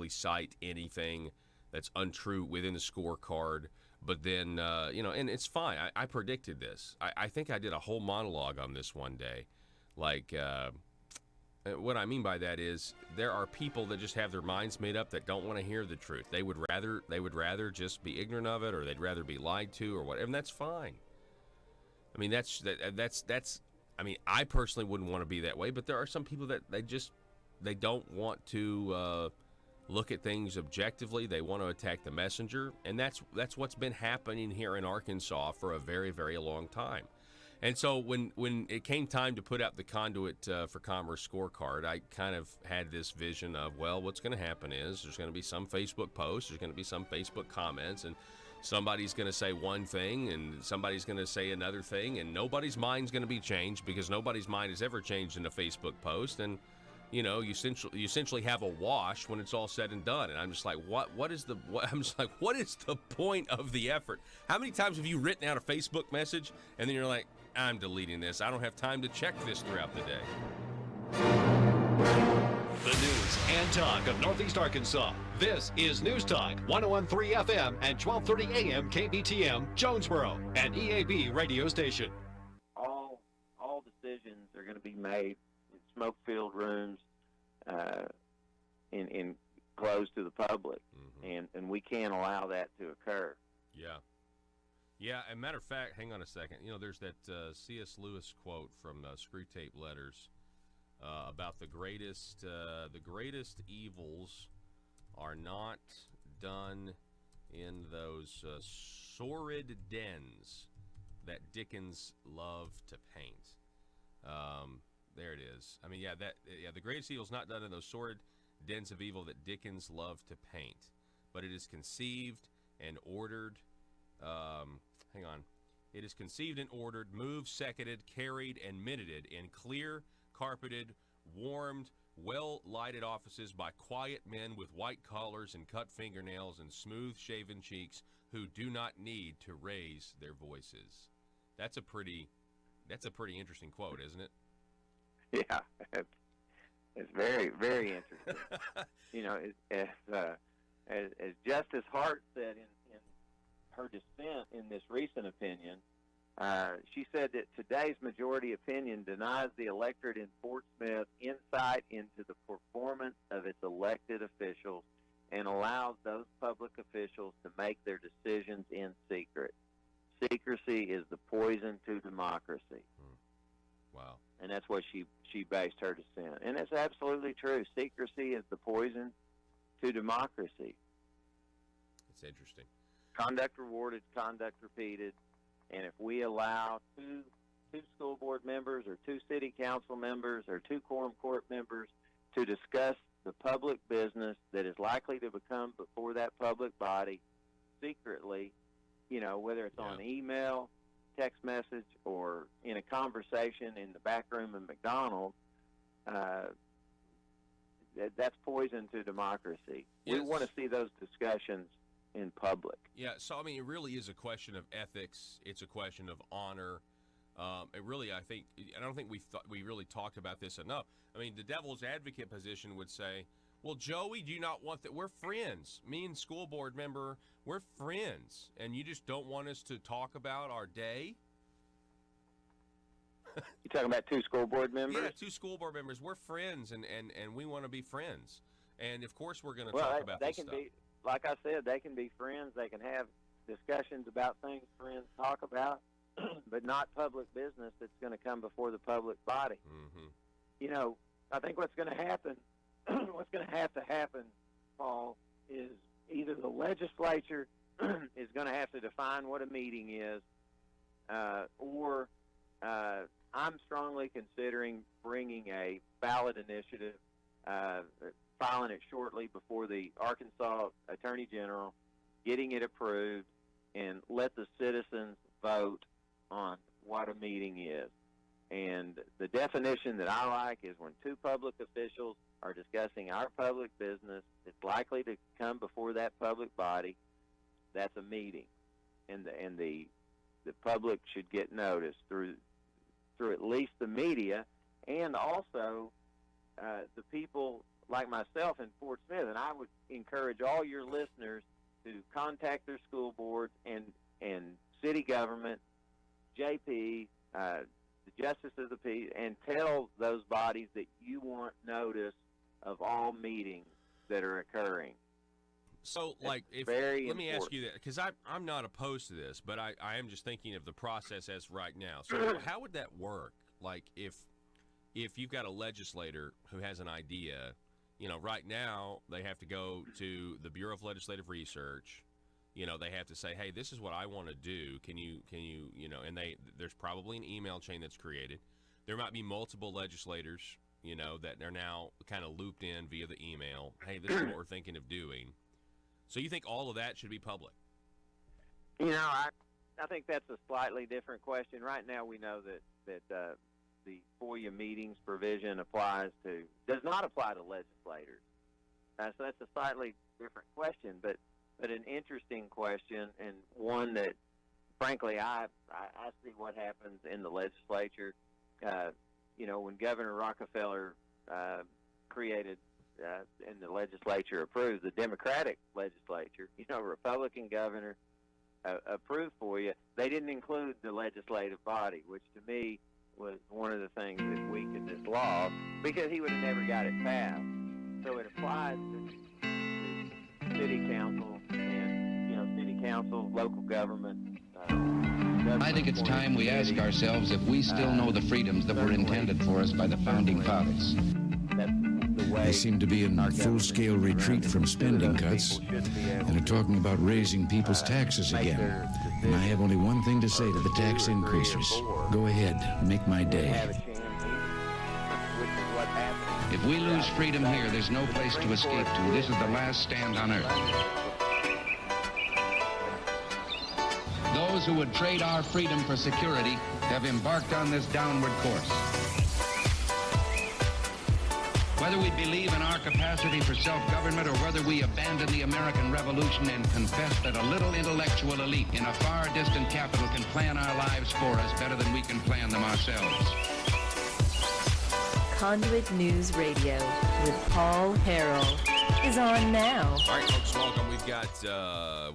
cite anything that's untrue within the scorecard. But then, and it's fine. I predicted this. I think I did a whole monologue on this one day. What I mean by that is there are people that just have their minds made up that don't want to hear the truth. They would rather just be ignorant of it, or they'd rather be lied to, or whatever. And that's fine. I mean, that's. I mean, I personally wouldn't want to be that way, but there are some people that they don't want to look at things objectively. They want to attack the messenger, and that's what's been happening here in Arkansas for a very, very long time. And so when it came time to put out the Conduit for Commerce scorecard, I kind of had this vision of, well, what's going to happen is there's going to be some Facebook posts, there's going to be some Facebook comments, and somebody's going to say one thing and somebody's going to say another thing, and nobody's mind's going to be changed, because nobody's mind has ever changed in a Facebook post. And you essentially have a wash when it's all said and done. And I'm just like, what is the point of the effort? How many times have you written out a Facebook message and then you're like, I'm deleting this. I don't have time to check this throughout the day. The news and talk of Northeast Arkansas. This is News Talk 101.3 FM and 12:30 AM KBTM, Jonesboro, an EAB radio station. All decisions are going to be made in smoke-filled rooms, in closed to the public, and we can't allow that to occur. Yeah, and matter of fact, hang on a second. There's that C.S. Lewis quote from Screwtape Letters about the greatest evils are not done in those sordid dens that Dickens loved to paint. There it is. I mean, the greatest evil is not done in those sordid dens of evil that Dickens loved to paint, but it is conceived and ordered. It is conceived and ordered, moved, seconded, carried, and minuted in clear, carpeted, warmed, well-lighted offices by quiet men with white collars and cut fingernails and smooth-shaven cheeks who do not need to raise their voices. That's a pretty interesting quote, isn't it? Yeah, it's very, very interesting. As Justice Hart said in her dissent in this recent opinion, she said that today's majority opinion denies the electorate in Fort Smith insight into the performance of its elected officials and allows those public officials to make their decisions in secret. Secrecy is the poison to democracy. Wow. And that's what she based her dissent. And it's absolutely true. Secrecy is the poison to democracy. It's interesting. Conduct rewarded, conduct repeated. And if we allow two school board members or two city council members or two quorum court members to discuss the public business that is likely to become before that public body secretly, whether it's on email, text message, or in a conversation in the back room of McDonald's, that's poison to democracy. We Yes. want to see those discussions in public. Yeah, so I mean, it really is a question of ethics. It's a question of honor. It really, I don't think we really talked about this enough. I mean, the devil's advocate position would say, well, Joey, do you not want that? We're friends. Me and school board member, we're friends, and you just don't want us to talk about our day? You talking about two school board members? Yeah, two school board members. We're friends, and we want to be friends. And, of course, we're going to Well, talk about they this can stuff. be, like I said, they can be friends. They can have discussions about things friends talk about, but not public business that's going to come before the public body. Mm-hmm. I think what's going to happen, what's going to happen, Paul, is either the legislature is going to have to define what a meeting is, or I'm strongly considering bringing a ballot initiative, filing it shortly before the Arkansas Attorney General, getting it approved, and let the citizens vote on what a meeting is. And the definition that I like is when two public officials are discussing our public business, it's likely to come before that public body. That's a meeting, and the public should get notice through at least the media, and also the people like myself in Fort Smith. And I would encourage all your listeners to contact their school boards and city government, JP, the Justice of the Peace, and tell those bodies that you want notice of all meetings that are occurring. So, like, let me ask you that, because I'm not opposed to this, but I am just thinking of the process as right now. So how would that work? Like, if you've got a legislator who has an idea, right now they have to go to the Bureau of Legislative Research. They have to say, hey, this is what I want to do. Can you, and there's probably an email chain that's created. There might be multiple legislators, that are now kind of looped in via the email. Hey, this is what we're thinking of doing. So you think all of that should be public? I think that's a slightly different question. Right now we know that the FOIA meetings provision does not apply to legislators. So that's a slightly different question, but an interesting question, and one that, frankly, I see what happens in the legislature. When Governor Rockefeller created and the legislature approved, the Democratic legislature, Republican governor approved FOIA, they didn't include the legislative body, which to me was one of the things that weakened this law, because he would have never got it passed. So it applies to city council and, city council, local government. I think it's time we ask ourselves if we still know the freedoms that were intended for us by the Founding Fathers. They seem to be in full-scale retreat from spending cuts and are talking about raising people's taxes again. And I have only one thing to say to the tax increasers. Go ahead, make my day. If we lose freedom here, there's no place to escape to. This is the last stand on earth. Those who would trade our freedom for security have embarked on this downward course. Whether we believe in our capacity for self-government or whether we abandon the American Revolution and confess that a little intellectual elite in a far distant capital can plan our lives for us better than we can plan them ourselves. Conduit News Radio with Paul Harrell is on now. All right, folks, welcome. We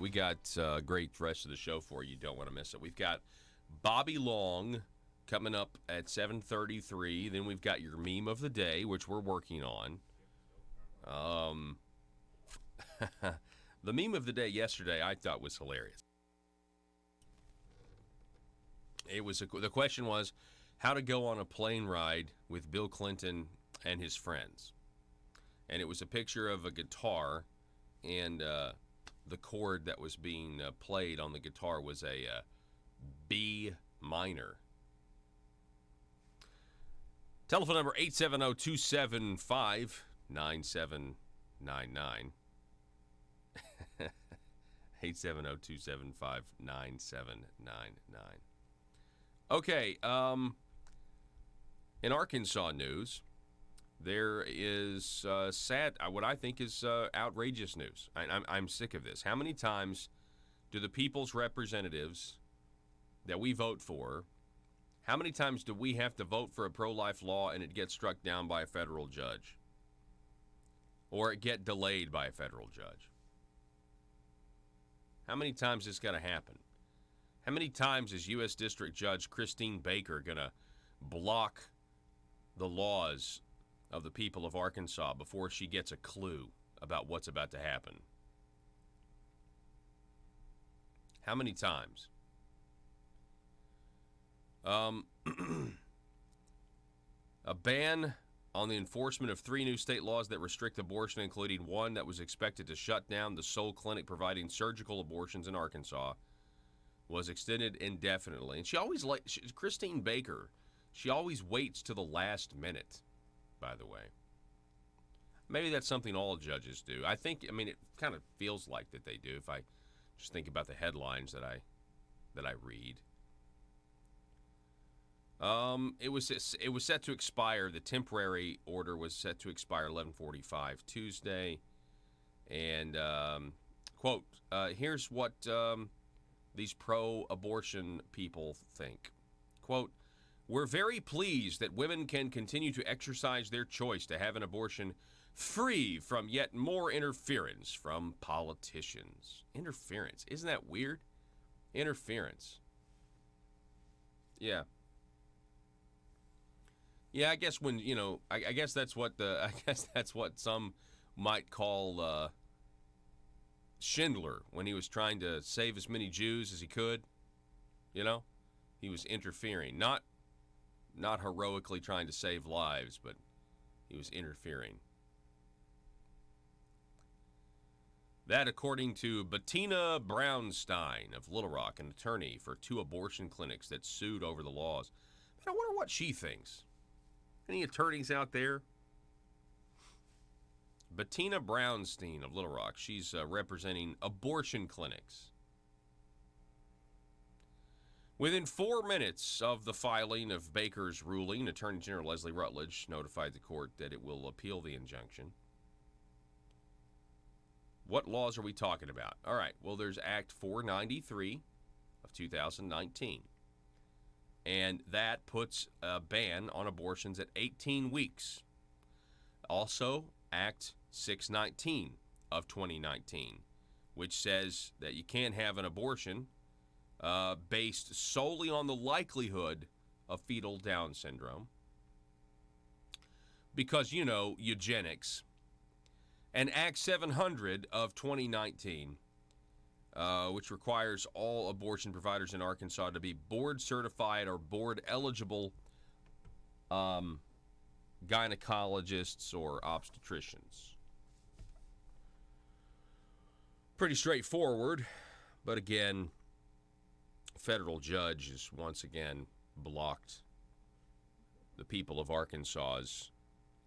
got a great rest of the show for you. You don't want to miss it. We've got Bobby Long coming up at 7:33. Then we've got your meme of the day, which we're working on. The meme of the day yesterday I thought was hilarious. The question was how to go on a plane ride with Bill Clinton and his friends. And it was a picture of a guitar, and the chord that was being played on the guitar was a B minor. Telephone number 870-275-9799. 870-275-9799. Okay, in Arkansas news, there is sad, what I think is outrageous news. I'm sick of this. How many times do the people's representatives that we vote for, how many times do we have to vote for a pro-life law and it gets struck down by a federal judge? Or it get delayed by a federal judge? How many times is this going to happen? How many times is U.S. District Judge Christine Baker going to block the laws of the people of Arkansas before she gets a clue about what's about to happen? How many times? A ban on the enforcement of 3 new state laws that restrict abortion, including one that was expected to shut down the sole clinic providing surgical abortions in Arkansas, was extended indefinitely. And Christine Baker, she always waits to the last minute, by the way. Maybe that's something all judges do. I mean, it kind of feels like that they do if I just think about the headlines that I read. It was set to expire. The temporary order was set to expire 11:45 Tuesday, and quote, here's what these pro-abortion people think. Quote, "We're very pleased that women can continue to exercise their choice to have an abortion free from yet more interference from politicians." Interference, isn't that weird? Interference. Yeah. Yeah, I guess when, I guess that's what some might call Schindler when he was trying to save as many Jews as he could. He was interfering, not heroically trying to save lives, but he was interfering. That, according to Bettina Brownstein of Little Rock, an attorney for 2 abortion clinics that sued over the laws. Man, I wonder what she thinks. Any attorneys out there? Bettina Brownstein of Little Rock. She's representing abortion clinics. Within 4 minutes of the filing of Baker's ruling, Attorney General Leslie Rutledge notified the court that it will appeal the injunction. What laws are we talking about? All right, well, there's Act 493 of 2019. And that puts a ban on abortions at 18 weeks. Also, Act 619 of 2019, which says that you can't have an abortion based solely on the likelihood of fetal Down syndrome. Because, eugenics. And Act 700 of 2019, which requires all abortion providers in Arkansas to be board certified or board eligible gynecologists or obstetricians. Pretty straightforward, but again, federal judge has once again blocked the people of Arkansas's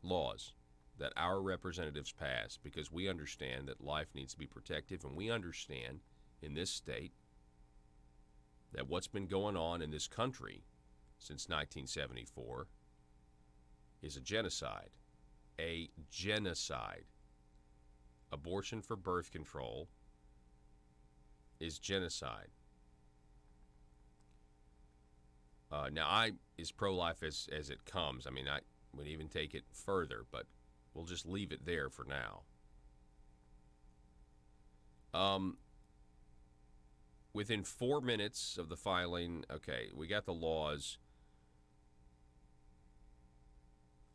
laws that our representatives pass, because we understand that life needs to be protected, and we understand in this state that what's been going on in this country since 1974 is a genocide. A genocide. Abortion for birth control is genocide. Now, I is pro-life as it comes. I mean, I would even take it further, but we'll just leave it there for now. Within 4 minutes of the filing, okay, we got the laws.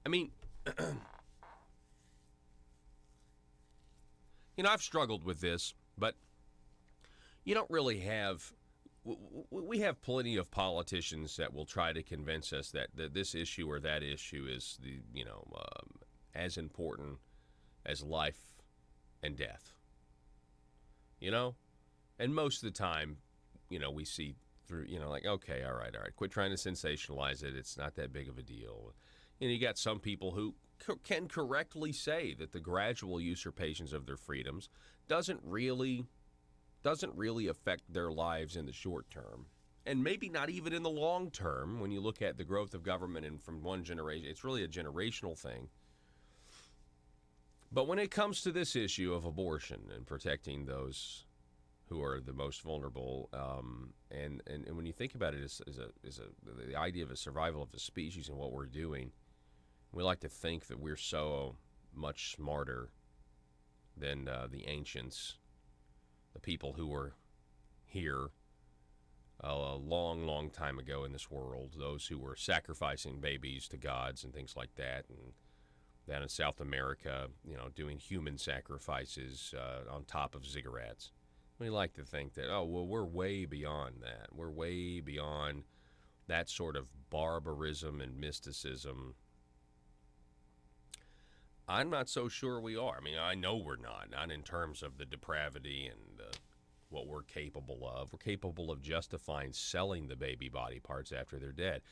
I mean, I've struggled with this, but you don't really have... We have plenty of politicians that will try to convince us that this issue or that issue is as important as life and death. And most of the time, we see through, like, okay, all right, quit trying to sensationalize it. It's not that big of a deal. You got some people who can correctly say that the gradual usurpations of their freedoms doesn't really doesn't really affect their lives in the short term. And maybe not even in the long term when you look at the growth of government and from one generation. It's really a generational thing. But when it comes to this issue of abortion and protecting those who are the most vulnerable, and when you think about it as the idea of a survival of the species and what we're doing, we like to think that we're so much smarter than the ancients, the people who were here a long, long time ago in this world, those who were sacrificing babies to gods and things like that, and down in South America, doing human sacrifices on top of ziggurats. We like to think that, we're way beyond that. We're way beyond that sort of barbarism and mysticism. I'm not so sure we are. I mean, I know we're not in terms of the depravity and what we're capable of. We're capable of justifying selling the baby body parts after they're dead.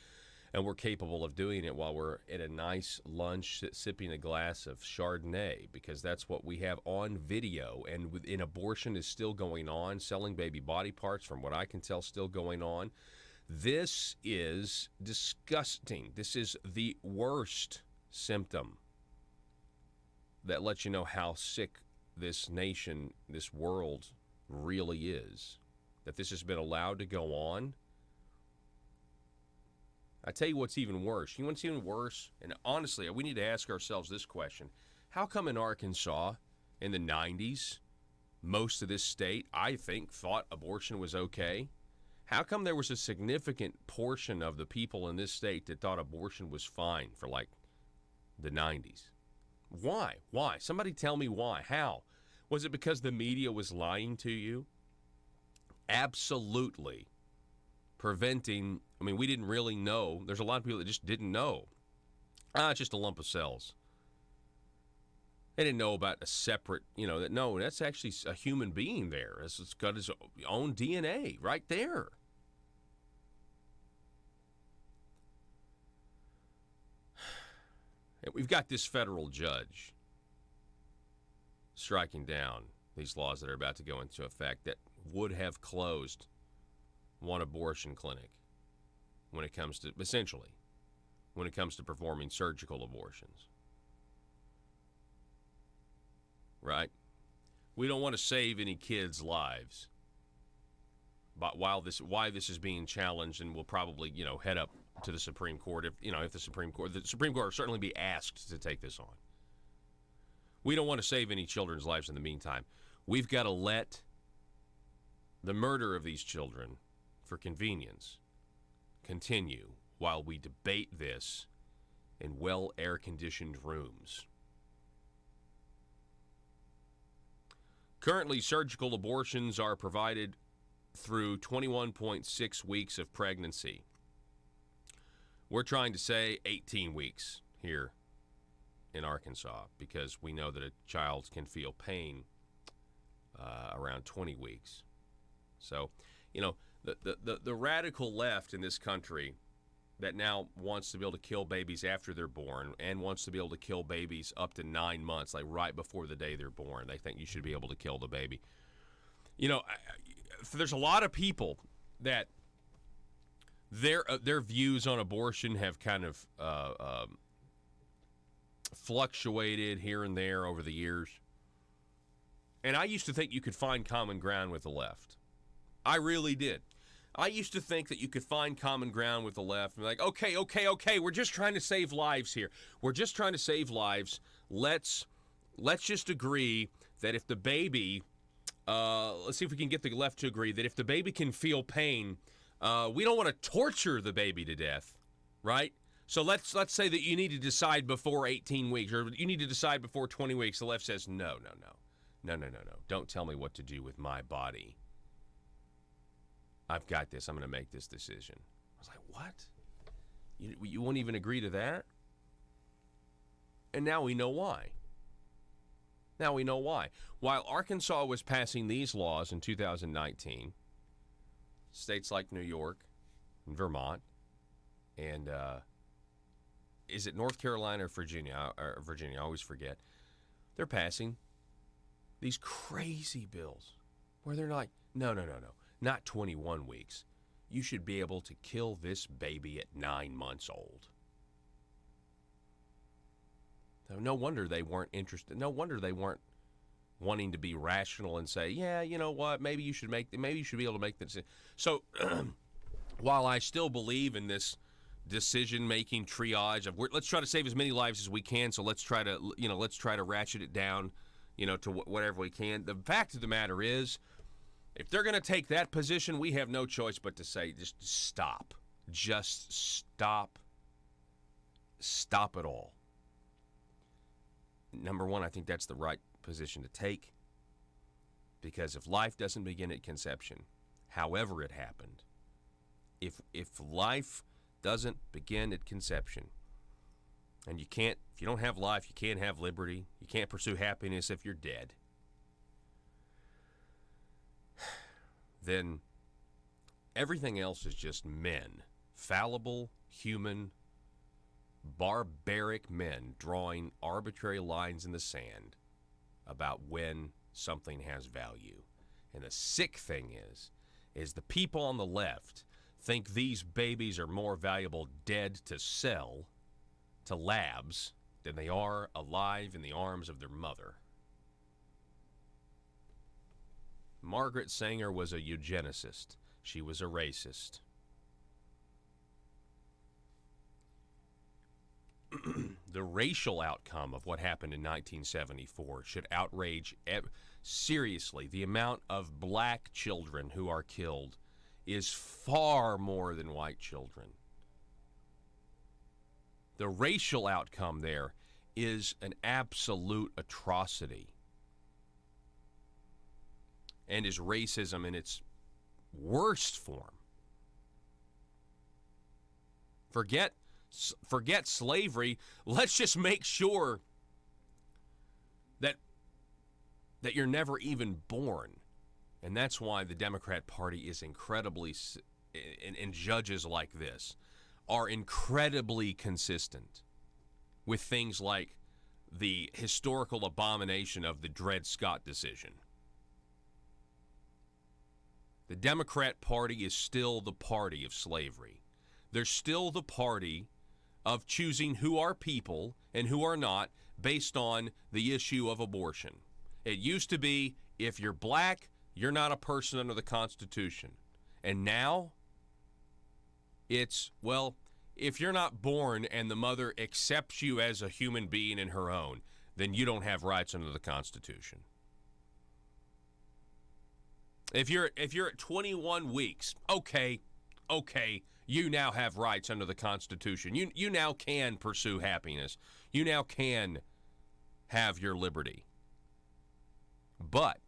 And we're capable of doing it while we're at a nice lunch sipping a glass of Chardonnay, because that's what we have on video. And within abortion is still going on, selling baby body parts, from what I can tell, still going on. This is disgusting. This is the worst symptom that lets you know how sick this nation, this world really is. That this has been allowed to go on. I tell you what's even worse. You know what's even worse? And honestly, we need to ask ourselves this question. How come in Arkansas in the 90s, most of this state, I think, thought abortion was okay? How come there was a significant portion of the people in this state that thought abortion was fine for like the 90s? Why? Why? Somebody tell me why. How? Was it because the media was lying to you? Absolutely. Preventing, we didn't really know. There's a lot of people that just didn't know. It's just a lump of cells. They didn't know about a separate, that's actually a human being there. It's got his own DNA right there. And we've got this federal judge striking down these laws that are about to go into effect that would have closed one abortion clinic when it comes to, essentially, when it comes to performing surgical abortions. Right? We don't want to save any kids' lives. But why this is being challenged, and will probably, head up to the Supreme Court if the Supreme Court will certainly be asked to take this on. We don't want to save any children's lives in the meantime. We've got to let the murder of these children, for convenience, continue while we debate this in well air-conditioned rooms. Currently, surgical abortions are provided through 21.6 weeks of pregnancy. We're trying to say 18 weeks here in Arkansas, because we know that a child can feel pain around 20 weeks. So, the radical left in this country that now wants to be able to kill babies after they're born and wants to be able to kill babies up to 9 months, like right before the day they're born. They think you should be able to kill the baby. There's a lot of people that their views on abortion have kind of fluctuated here and there over the years. And I used to think you could find common ground with the left. I really did. I used to think that you could find common ground with the left and be like, okay, we're just trying to save lives here. We're just trying to save lives. Let's just agree that if the baby, let's see if we can get the left to agree that if the baby can feel pain, we don't want to torture the baby to death, right? So let's say that you need to decide before 18 weeks, or you need to decide before 20 weeks. The left says, no. Don't tell me what to do with my body. I've got this. I'm going to make this decision. I was like, what? You won't even agree to that? And now we know why. While Arkansas was passing these laws in 2019, states like New York and Vermont and is it North Carolina or Virginia? I always forget. They're passing these crazy bills. where they're like, no, not 21 weeks. You should be able to kill this baby at 9 months old. So no wonder they weren't interested. No wonder they weren't wanting to be rational and say, yeah, you know what, maybe you should be able to make the decision. So while I still believe in this decision-making triage of let's try to save as many lives as we can, so let's try to ratchet it down, to whatever we can. The fact of the matter is, if they're going to take that position, we have no choice but to say, just stop. Just stop. Stop it all. Number one, I think that's the right position to take, because if life doesn't begin at conception, however it happened, if life doesn't begin at conception, and if you don't have life, you can't have liberty, you can't pursue happiness if you're dead, then everything else is just men, fallible, human, barbaric men drawing arbitrary lines in the sand about when something has value. And the sick thing is the people on the left think these babies are more valuable dead to sell to labs than they are alive in the arms of their mother. Margaret Sanger was a eugenicist. She was a racist. The racial outcome of what happened in 1974 should outrage seriously. The amount of black children who are killed is far more than white children. The racial outcome there is an absolute atrocity, and is racism in its worst form. Forget slavery. Let's just make sure that you're never even born. And that's why the Democrat Party is incredibly, and judges like this are incredibly consistent with things like the historical abomination of the Dred Scott decision. The Democrat Party is still the party of slavery. They're still the party of choosing who are people and who are not based on the issue of abortion. It used to be, if you're black, you're not a person under the Constitution. And now it's, well, if you're not born and the mother accepts you as a human being in her own, then you don't have rights under the Constitution. If you're at 21 weeks, okay, you now have rights under the Constitution. You now can pursue happiness. You now can have your liberty. But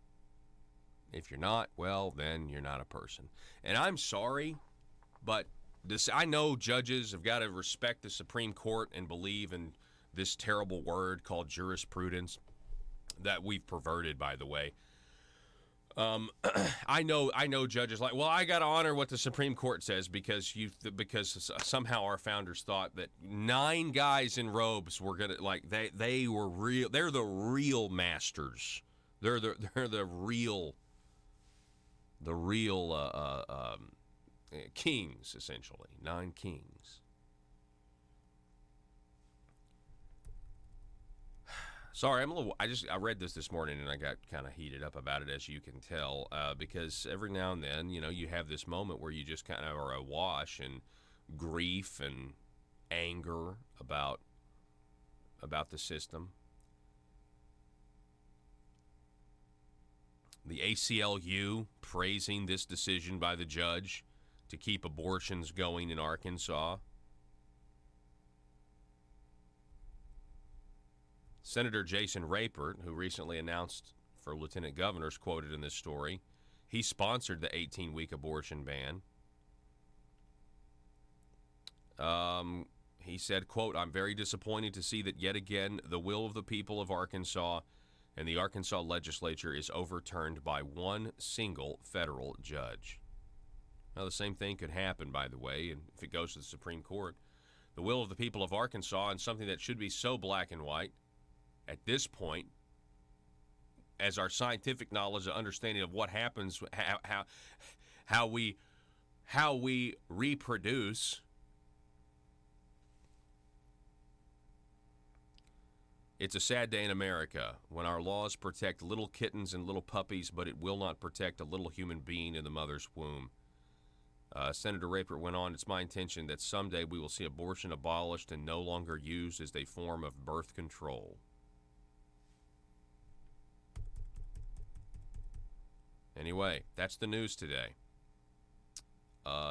if you're not, well, then you're not a person. And I'm sorry, but I know judges have got to respect the Supreme Court and believe in this terrible word called jurisprudence that we've perverted, by the way. I know judges like, well, I got to honor what the Supreme Court says because somehow our founders thought that 9 guys in robes were gonna, like, they were real. They're the real masters. They're the real kings, essentially. 9 kings. Sorry, I read this morning and I got kind of heated up about it, as you can tell, because every now and then, you have this moment where you just kind of are awash in grief and anger about the system. The ACLU praising this decision by the judge to keep abortions going in Arkansas. Senator Jason Rapert, who recently announced for lieutenant governor, is quoted in this story. He sponsored the 18-week abortion ban. He said, quote, "I'm very disappointed to see that yet again the will of the people of Arkansas and the Arkansas legislature is overturned by one single federal judge." Now, the same thing could happen, by the way, and if it goes to the Supreme Court. The will of the people of Arkansas, and something that should be so black and white, at this point, as our scientific knowledge, and understanding of what happens, how we reproduce. It's a sad day in America when our laws protect little kittens and little puppies, but it will not protect a little human being in the mother's womb. Senator Rapert went on, it's my intention that someday we will see abortion abolished and no longer used as a form of birth control. Anyway, that's the news today.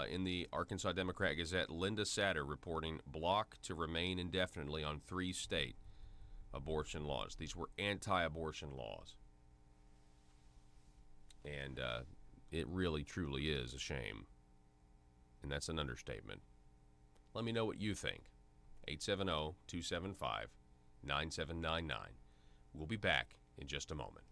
In the Arkansas Democrat Gazette, Linda Satter reporting block to remain indefinitely on 3 state abortion laws. These were anti-abortion laws. And it really, truly is a shame. And that's an understatement. Let me know what you think. 870-275-9799. We'll be back in just a moment.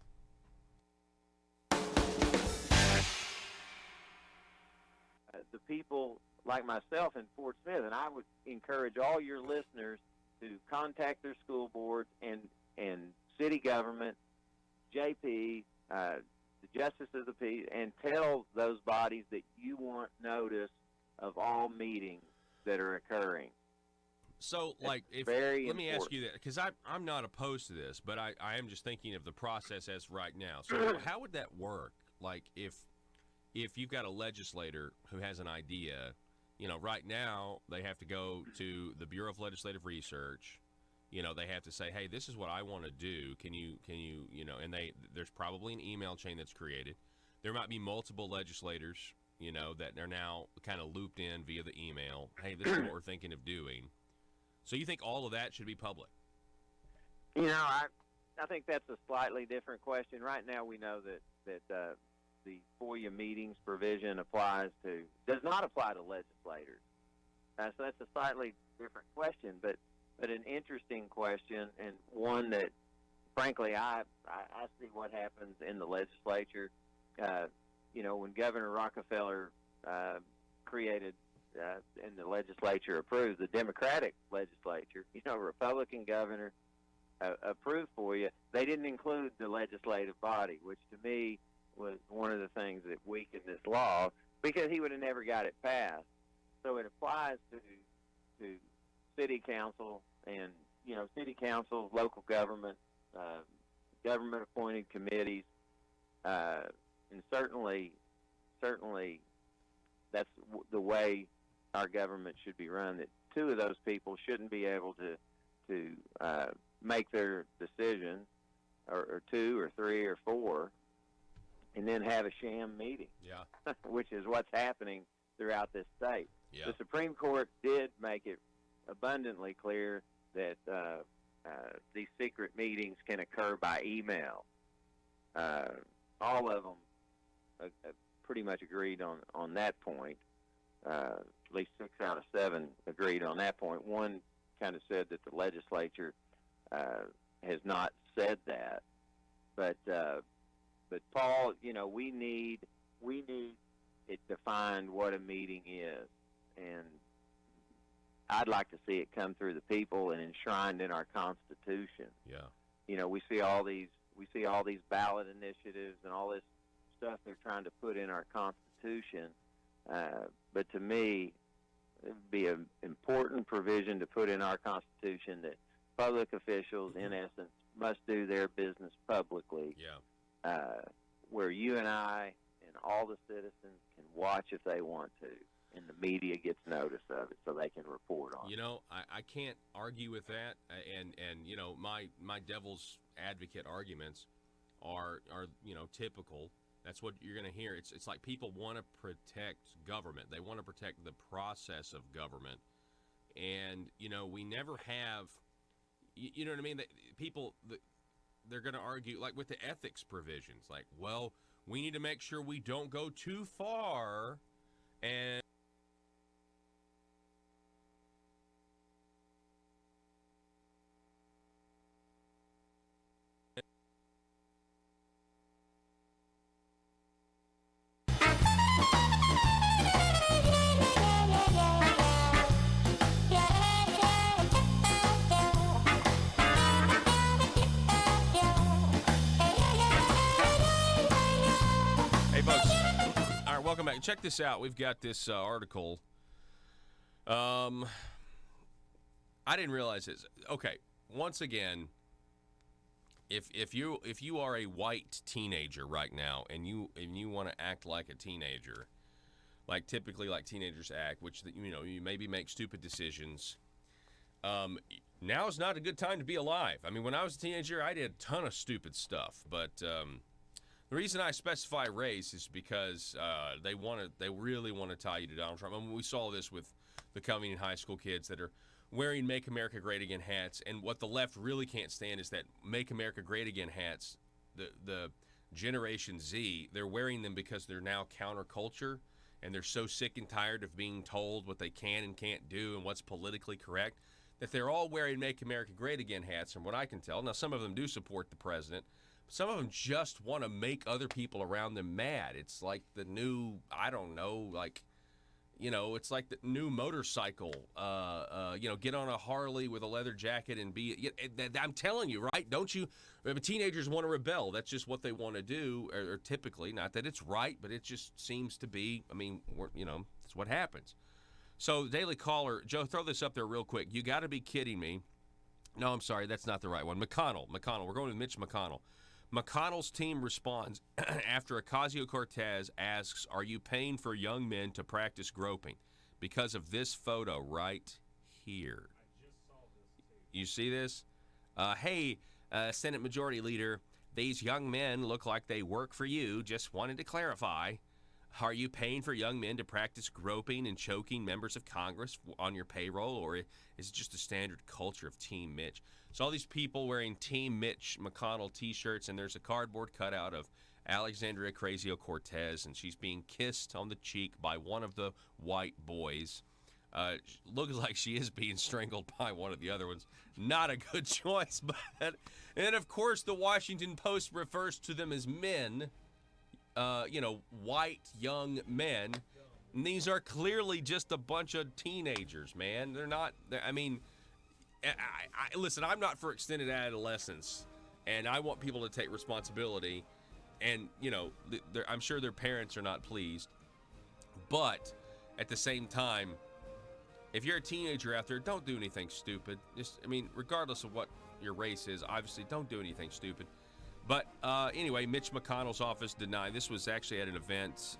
The people like myself in Fort Smith, and I would encourage all your listeners to contact their school boards and city government, JP, the Justice of the Peace, and tell those bodies that you want notice of all meetings that are occurring. So, like, let me ask you that, because I'm not opposed to this, but I am just thinking of the process as right now. So how would that work? Like, if you've got a legislator who has an idea, right now they have to go to the Bureau of Legislative Research. They have to say, hey, this is what I want to do. Can you, and there's probably an email chain that's created. There might be multiple legislators, that are now kind of looped in via the email. Hey, this is what we're thinking of doing. So you think all of that should be public? I think that's a slightly different question. Right now we know that the FOIA meetings provision does not apply to legislators. So that's a slightly different question, but an interesting question, and one that, frankly, I see what happens in the legislature. When Governor Rockefeller created and the legislature approved, the Democratic legislature, Republican governor approved FOIA, they didn't include the legislative body, which to me was one of the things that weakened this law, because he would have never got it passed. So it applies to city council and, city council, local government, government-appointed committees, and certainly that's the way our government should be run, that 2 of those people shouldn't be able to make their decision, or 2 or 3 or 4, and then have a sham meeting. Yeah. Which is what's happening throughout this state. Yeah. The Supreme Court did make it abundantly clear that these secret meetings can occur by email. All of them pretty much agreed on that point. At least 6 out of 7 agreed on that point. One kind of said that the legislature has not said that, but Paul, we need it defined what a meeting is, and I'd like to see it come through the people and enshrined in our Constitution. Yeah. We see all these ballot initiatives and all this stuff they're trying to put in our Constitution, but to me, it would be an important provision to put in our Constitution that public officials, in essence, must do their business publicly. Yeah. Where you and I and all the citizens can watch if they want to, and the media gets notice of it so they can report on it. I can't argue with that, and my devil's advocate arguments are typical. That's what you're going to hear. It's like people want to protect government. They want to protect the process of government, and we never have. You know what I mean? They're going to argue, like with the ethics provisions, like, well, we need to make sure we don't go too far, and welcome back. Check this out. We've got this article. I didn't realize this. Okay, once again, if you are a white teenager right now and you want to act like a teenager, like typically like teenagers act, which you maybe make stupid decisions. Now is not a good time to be alive. I mean, when I was a teenager, I did a ton of stupid stuff, but the reason I specify race is because they really want to tie you to Donald Trump. I mean, we saw this with the coming high school kids that are wearing Make America Great Again hats, and what the left really can't stand is that Make America Great Again hats, the Generation Z, they're wearing them because they're now counterculture, and they're so sick and tired of being told what they can and can't do and what's politically correct that they're all wearing Make America Great Again hats, from what I can tell. Now, some of them do support the president. Some of them just want to make other people around them mad. It's like the new, I don't know, like, it's like the new motorcycle. Get on a Harley with a leather jacket and be. I'm telling you, right? Don't you? I mean, teenagers want to rebel. That's just what they want to do. Or typically, not that it's right, but it just seems to be. I mean, it's what happens. So, Daily Caller, Joe, throw this up there real quick. You got to be kidding me. No, I'm sorry, that's not the right one. McConnell. We're going with Mitch McConnell. McConnell's team responds after Ocasio-Cortez asks, "Are you paying for young men to practice groping?" Because of this photo right here. I just saw this too. You see this? Hey, Senate Majority Leader, these young men look like they work for you. Just wanted to clarify. Are you paying for young men to practice groping and choking members of Congress on your payroll, or is it just a standard culture of Team Mitch? So all these people wearing Team Mitch McConnell T-shirts, and there's a cardboard cutout of Alexandria Ocasio-Cortez, and she's being kissed on the cheek by one of the white boys. Looks like she is being strangled by one of the other ones. Not a good choice, but and of course the Washington Post refers to them as men. White young men. And these are clearly just a bunch of teenagers, man. They're not. I mean, listen. I'm not for extended adolescence, and I want people to take responsibility. And I'm sure their parents are not pleased, but at the same time, if you're a teenager out there, don't do anything stupid. Regardless of what your race is, obviously, don't do anything stupid. But anyway, Mitch McConnell's office denied. This was actually at an event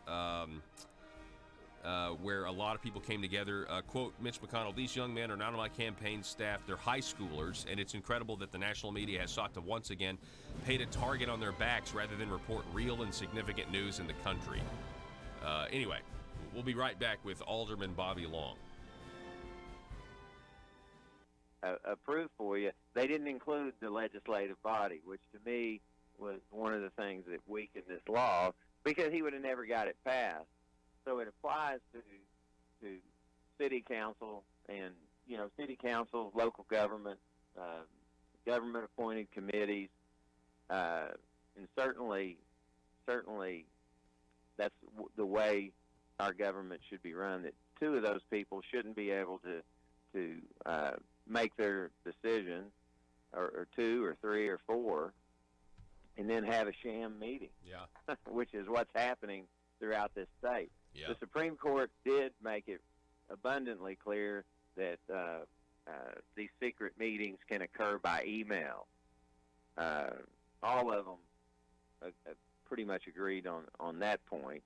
where a lot of people came together. Quote, Mitch McConnell, "These young men are not on my campaign staff. They're high schoolers, and it's incredible that the national media has sought to once again paint a target on their backs rather than report real and significant news in the country." Anyway, we'll be right back with Alderman Bobby Long. Approved for you. They didn't include the legislative body, which to me was one of the things that weakened this law, because he would have never got it passed. So it applies to city council and city council, local government, government appointed committees, and certainly that's the way our government should be run. That two of those people shouldn't be able to make their decision, or two or three or four, and then have a sham meeting. Yeah. Which is what's happening throughout this state. Yeah. The Supreme Court did make it abundantly clear that these secret meetings can occur by email. All of them pretty much agreed on that point.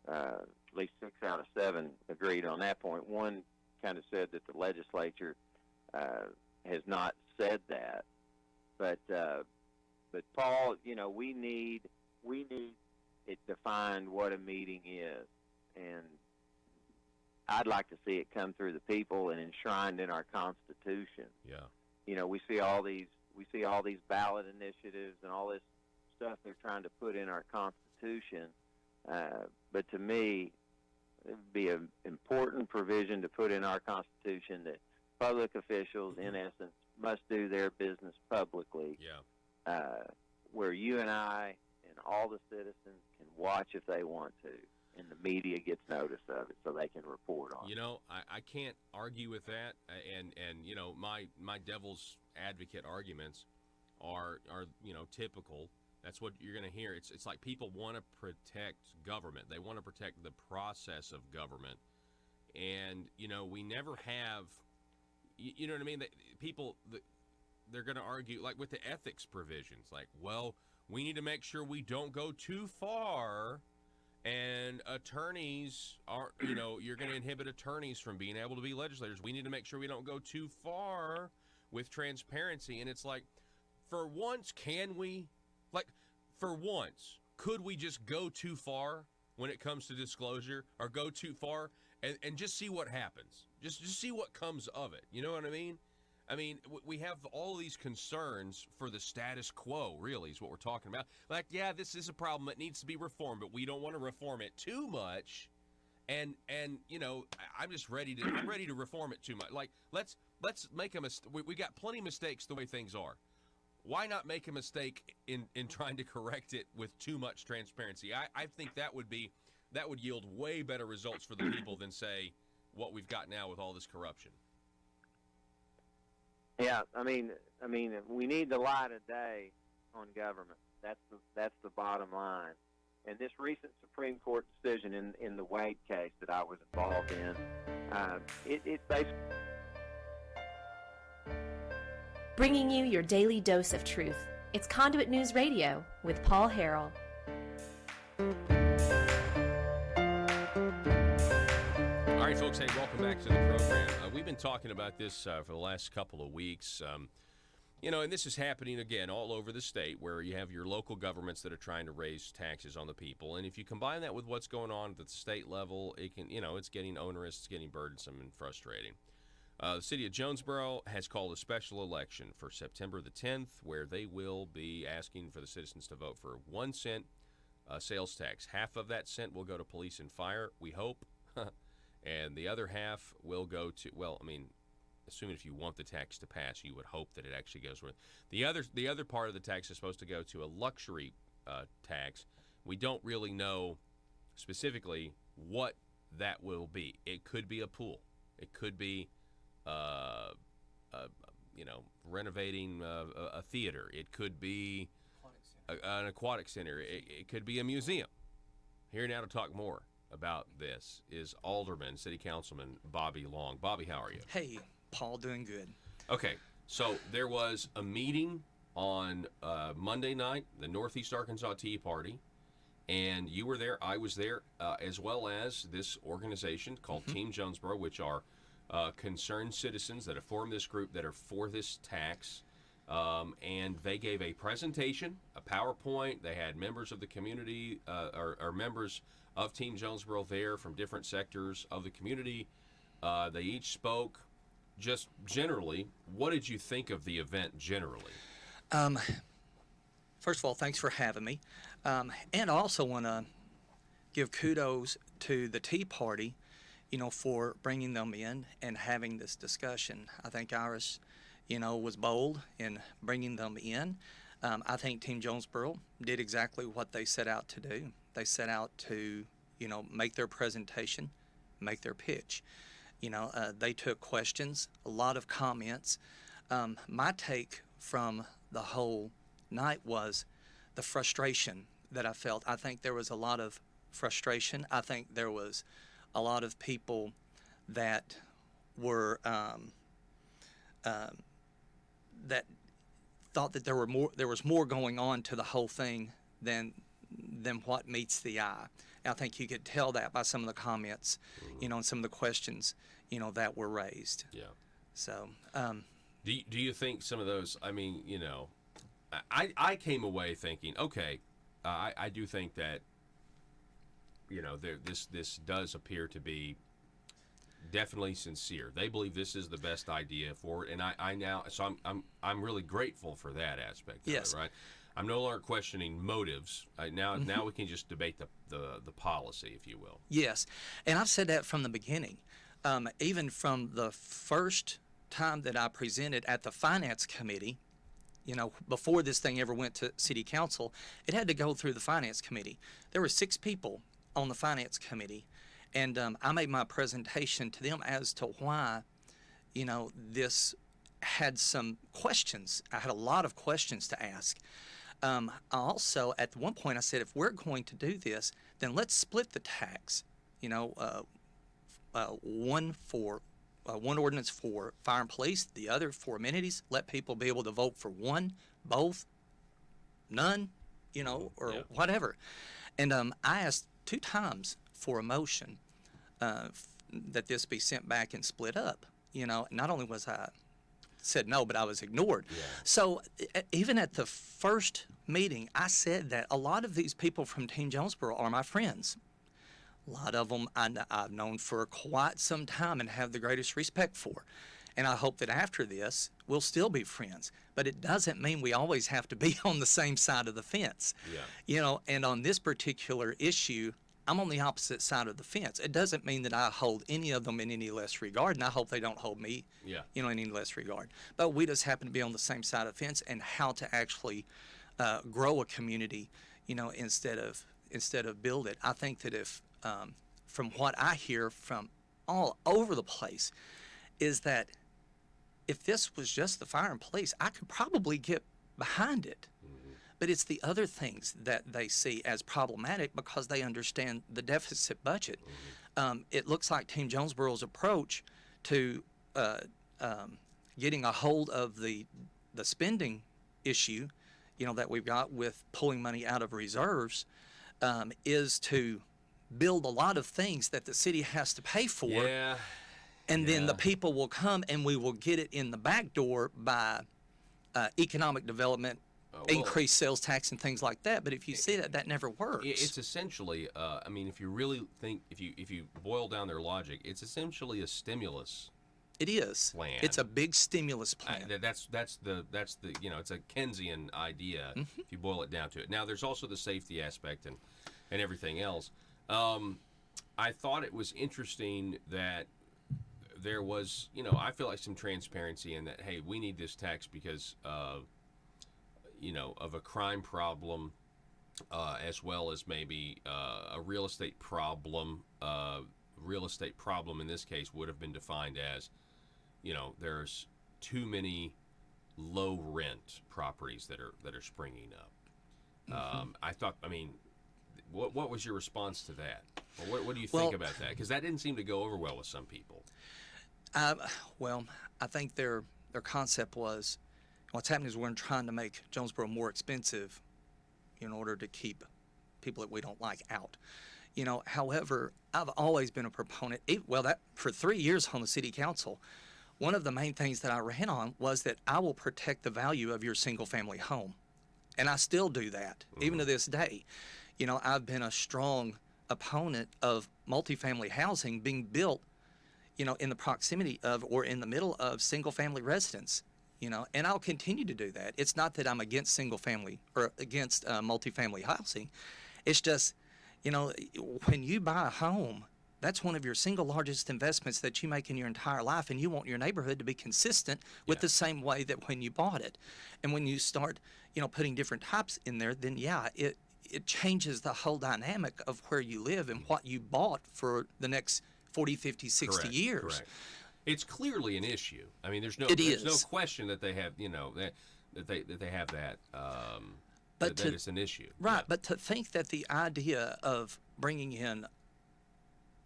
At least 6 out of 7 agreed on that point. One kind of said that the legislature has not said that, but Paul, we need it defined what a meeting is, and I'd like to see it come through the people and enshrined in our Constitution. Yeah. We see all these ballot initiatives and all this stuff they're trying to put in our Constitution, but to me, it would be an important provision to put in our Constitution that public officials, in essence, must do their business publicly. Yeah. Where you and I and all the citizens can watch if they want to, and the media gets notice of it so they can report on it. I can't argue with that, and my devil's advocate arguments are typical. That's what you're going to hear. It's like people want to protect government. They want to protect the process of government. And, we never have, you know what I mean? They're going to argue, like with the ethics provisions, like, well, we need to make sure we don't go too far. And attorneys are, you're going to inhibit attorneys from being able to be legislators. We need to make sure we don't go too far with transparency. And it's like, for once, could we just go too far when it comes to disclosure, or go too far and just see what happens? Just see what comes of it. You know what I mean? We have all these concerns for the status quo, really, is what we're talking about. Like, yeah, this is a problem that needs to be reformed, but we don't want to reform it too much. And I'm just ready to reform it too much. Like, let's make a mistake. We got plenty of mistakes the way things are. Why not make a mistake in trying to correct it with too much transparency? I think that would yield way better results for the people than, say, what we've got now with all this corruption. Yeah, I mean, we need the light of day on government. That's the bottom line. And this recent Supreme Court decision in the Wade case that I was involved in, it basically Bringing you your daily dose of truth. It's Conduit News Radio with Paul Harrell. All right, folks, hey, welcome back to the program. We've been talking about this for the last couple of weeks. And this is happening, again, all over the state, where you have your local governments that are trying to raise taxes on the people. And if you combine that with what's going on at the state level, it can, it's getting onerous, it's getting burdensome and frustrating. The city of Jonesboro has called a special election for September the 10th, where they will be asking for the citizens to vote for 1 cent sales tax. Half of that cent will go to police and fire, we hope, and the other half will go to, assuming if you want the tax to pass, you would hope that it actually goes with. The other part of the tax is supposed to go to a luxury tax. We don't really know specifically what that will be. It could be a pool. It could be renovating a theater. It could be an aquatic center. It could be a museum. Here now to talk more about this is Alderman, City Councilman Bobby Long. Bobby, how are you? Hey, Paul, doing good. Okay, so there was a meeting on Monday night, the Northeast Arkansas Tea Party, and you were there, I was there, as well as this organization called Team Jonesboro, which are concerned citizens that have formed this group that are for this tax, and they gave a presentation, a PowerPoint. They had members of the community, or members of Team Jonesboro there from different sectors of the community. They each spoke. Just generally, what did you think of the event generally? First of all, thanks for having me. And I also want to give kudos to the Tea Party, for bringing them in and having this discussion. I think Iris, was bold in bringing them in. I think Team Jonesboro did exactly what they set out to do. They set out to, make their presentation, make their pitch. They took questions, a lot of comments. My take from the whole night was the frustration that I felt. I think there was a lot of frustration. I think there was a lot of people that were that thought that there was more going on to the whole thing than what meets the eye. And I think you could tell that by some of the comments, and some of the questions, that were raised. Yeah. So, do you think some of those? I came away thinking, okay, I do think that, this does appear to be definitely sincere. They believe this is the best idea for it, and I'm really grateful for that aspect of yes. it, right? I'm no longer questioning motives. Now we can just debate the policy, if you will. Yes, and I've said that from the beginning. Even from the first time that I presented at the Finance Committee, before this thing ever went to City Council, it had to go through the Finance Committee. There were 6 people on the Finance Committee, and I made my presentation to them as to why, this had some questions. I had a lot of questions to ask. I also, at one point, I said, if we're going to do this, then let's split the tax. You know, one ordinance for fire and police, the other for amenities. Let people be able to vote for one, both, none, you know, or whatever. And I asked 2 times for a motion that this be sent back and split up. You know, not only was I said no, but I was ignored. Yeah. So even at the first meeting, I said that a lot of these people from Team Jonesboro are my friends. A lot of them I've known for quite some time and have the greatest respect for. And I hope that after this, we'll still be friends. But it doesn't mean we always have to be on the same side of the fence. Yeah. You know, and on this particular issue, I'm on the opposite side of the fence. It doesn't mean that I hold any of them in any less regard, and I hope they don't hold me, you know, in any less regard. But we just happen to be on the same side of the fence, and how to actually grow a community, you know, instead of build it. I think that if, from what I hear from all over the place, is that if this was just the fire and police, I could probably get behind it. But it's the other things that they see as problematic because they understand the deficit budget. It looks like Team Jonesboro's approach to getting a hold of the spending issue, you know, that we've got with pulling money out of reserves, is to build a lot of things that the city has to pay for. Yeah. And then the people will come and we will get it in the back door by economic development, increased sales tax and things like that. But if you see that never works. It's essentially, I mean, if you really think, if you boil down their logic, it's essentially a stimulus. It is. Plan. It's a big stimulus plan. That's the you know, it's a Keynesian idea if you boil it down to it. Now there's also the safety aspect and everything else. I thought it was interesting that there was, you know, I feel like some transparency in that, hey, we need this tax because you know, of a crime problem, as well as maybe a real estate problem. Real estate problem in this case would have been defined as, you know, there's too many low rent properties that are springing up. I thought, I mean, what was your response to that? Or what do you think about that? Because that didn't seem to go over well with some people. Well, I think their concept was, what's happening is we're trying to make Jonesboro more expensive in order to keep people that we don't like out. You know, however, I've always been a proponent, that for 3 years on the city council, one of the main things that I ran on was that I will protect the value of your single family home. And I still do that, even to this day. You know, I've been a strong opponent of multifamily housing being built, you know, in the proximity of or in the middle of single family residence. You know, and I'll continue to do that. It's not that I'm against single family or against multifamily housing. It's just, you know, when you buy a home, that's one of your single largest investments that you make in your entire life, and you want your neighborhood to be consistent with the same way that when you bought it. And when you start, you know, putting different types in there, then it changes the whole dynamic of where you live and what you bought for the next 40, 50, 60 years. Correct. It's clearly an issue. I mean, there's no question that they have, you know, that they have that. But that it's an issue. Right. But to think that the idea of bringing in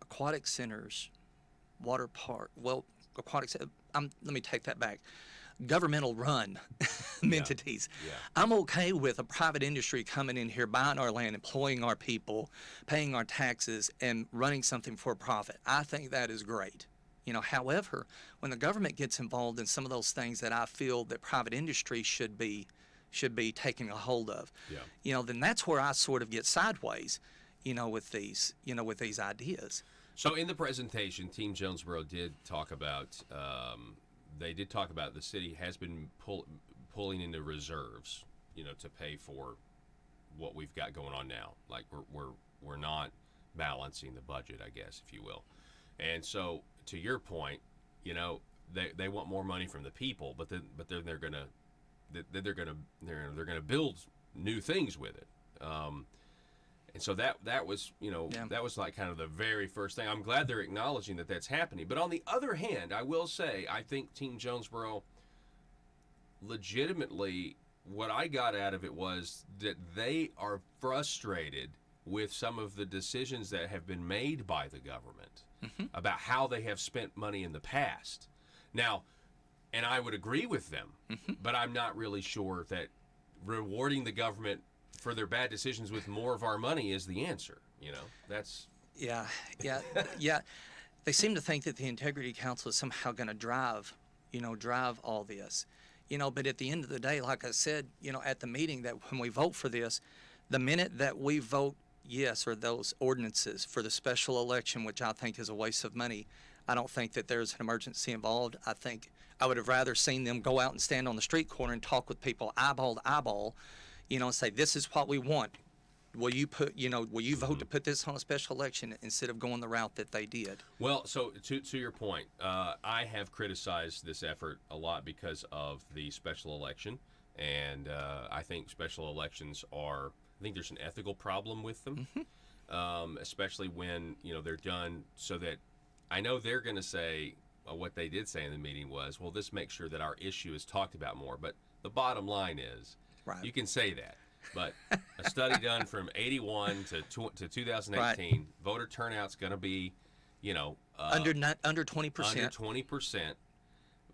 aquatic centers, water park, let me take that back. Governmental run entities. Yeah. I'm okay with a private industry coming in here, buying our land, employing our people, paying our taxes, and running something for profit. I think that is great. You know, however, when the government gets involved in some of those things that I feel that private industry should be taking a hold of, you know, then that's where I sort of get sideways, you know, with these ideas. So in the presentation, Team Jonesboro did talk about, the city has been pulling into reserves, you know, to pay for what we've got going on now. Like we're not balancing the budget, I guess, if you will. And so, to your point, you know, they want more money from the people, but then they're gonna build new things with it. And so that was, you know, that was like kind of the very first thing. I'm glad they're acknowledging that that's happening. But on the other hand, I will say I think Team Jonesboro legitimately what I got out of it was that they are frustrated with some of the decisions that have been made by the government about how they have spent money in the past. Now, and I would agree with them, but I'm not really sure that rewarding the government for their bad decisions with more of our money is the answer. That's... Yeah. They seem to think that the Integrity Council is somehow going to drive all this. But at the end of the day, like I said, at the meeting, that when we vote for this, the minute that we vote yes, or those ordinances for the special election, which I think is a waste of money, I don't think that there's an emergency involved. I think I would have rather seen them go out and stand on the street corner and talk with people eyeball to eyeball, and say, this is what we want. Will you vote to put this on a special election, instead of going the route that they did? Well, so to your point, I have criticized this effort a lot because of the special election, and I think special elections I think there's an ethical problem with them, especially when they're done so that I know they're going to say what they did say in the meeting was, well, this makes sure that our issue is talked about more. But the bottom line is, you can say that. But a study done from 81 to 2018, voter turnout's going to be, under 20%. Under 20%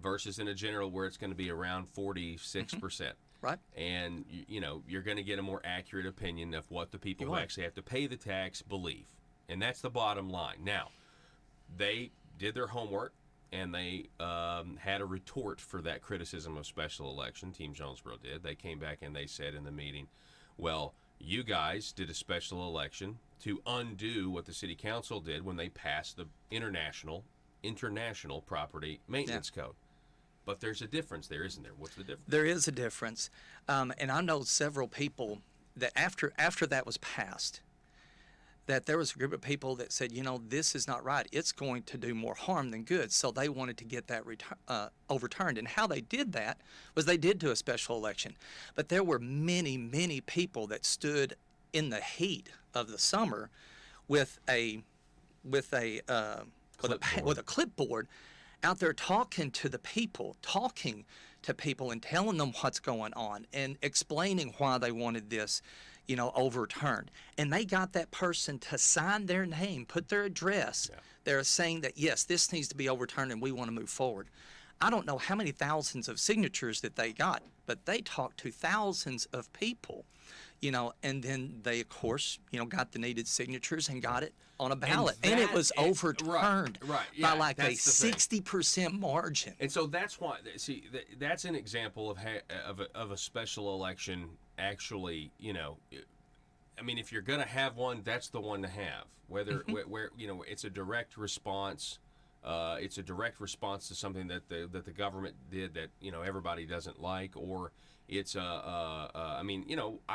versus in a general where it's going to be around 46%. Right. And, you're going to get a more accurate opinion of what the people who actually have to pay the tax believe. And that's the bottom line. Now, they did their homework, and they had a retort for that criticism of special election. Team Jonesboro did. They came back and they said in the meeting, well, you guys did a special election to undo what the city council did when they passed the international property maintenance code. But there's a difference there, isn't there? What's the difference? There is a difference. And I know several people that after that was passed, that there was a group of people that said, this is not right. It's going to do more harm than good. So they wanted to get that overturned. And how they did that was they did do a special election. But there were many, many people that stood in the heat of the summer with a clipboard out there talking to people and telling them what's going on and explaining why they wanted this, overturned. And they got that person to sign their name, put their address. Yeah. They're saying that, yes, this needs to be overturned and we want to move forward. I don't know how many thousands of signatures that they got, but they talked to thousands of people, and then they, of course, got the needed signatures and got it on a ballot. And it was overturned by like a 60% margin. And so that's why, that's an example of a special election actually, if you're going to have one, that's the one to have. Whether, where it's a direct response. It's a direct response to something that the government did that everybody doesn't like, or it's I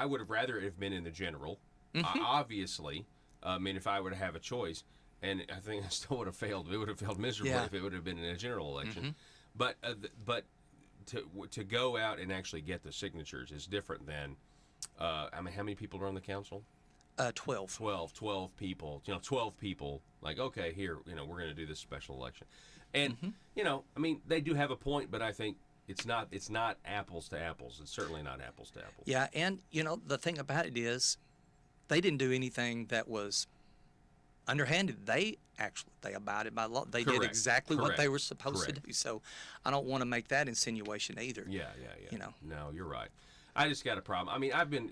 would have rather it have been in the general. Obviously, if I were to have a choice, and I think I still would have failed. It would have failed miserably if it would have been in a general election. But to go out and actually get the signatures is different than how many people are on the council? 12 people. 12 people. Like, okay, here, we're going to do this special election, and they do have a point, but I think it's not apples to apples. It's certainly not apples to apples. Yeah, and the thing about it is, they didn't do anything that was underhanded. They abided by law. They did exactly what they were supposed to do. So I don't want to make that insinuation either. Yeah. No, you're right. I just got a problem. I've been,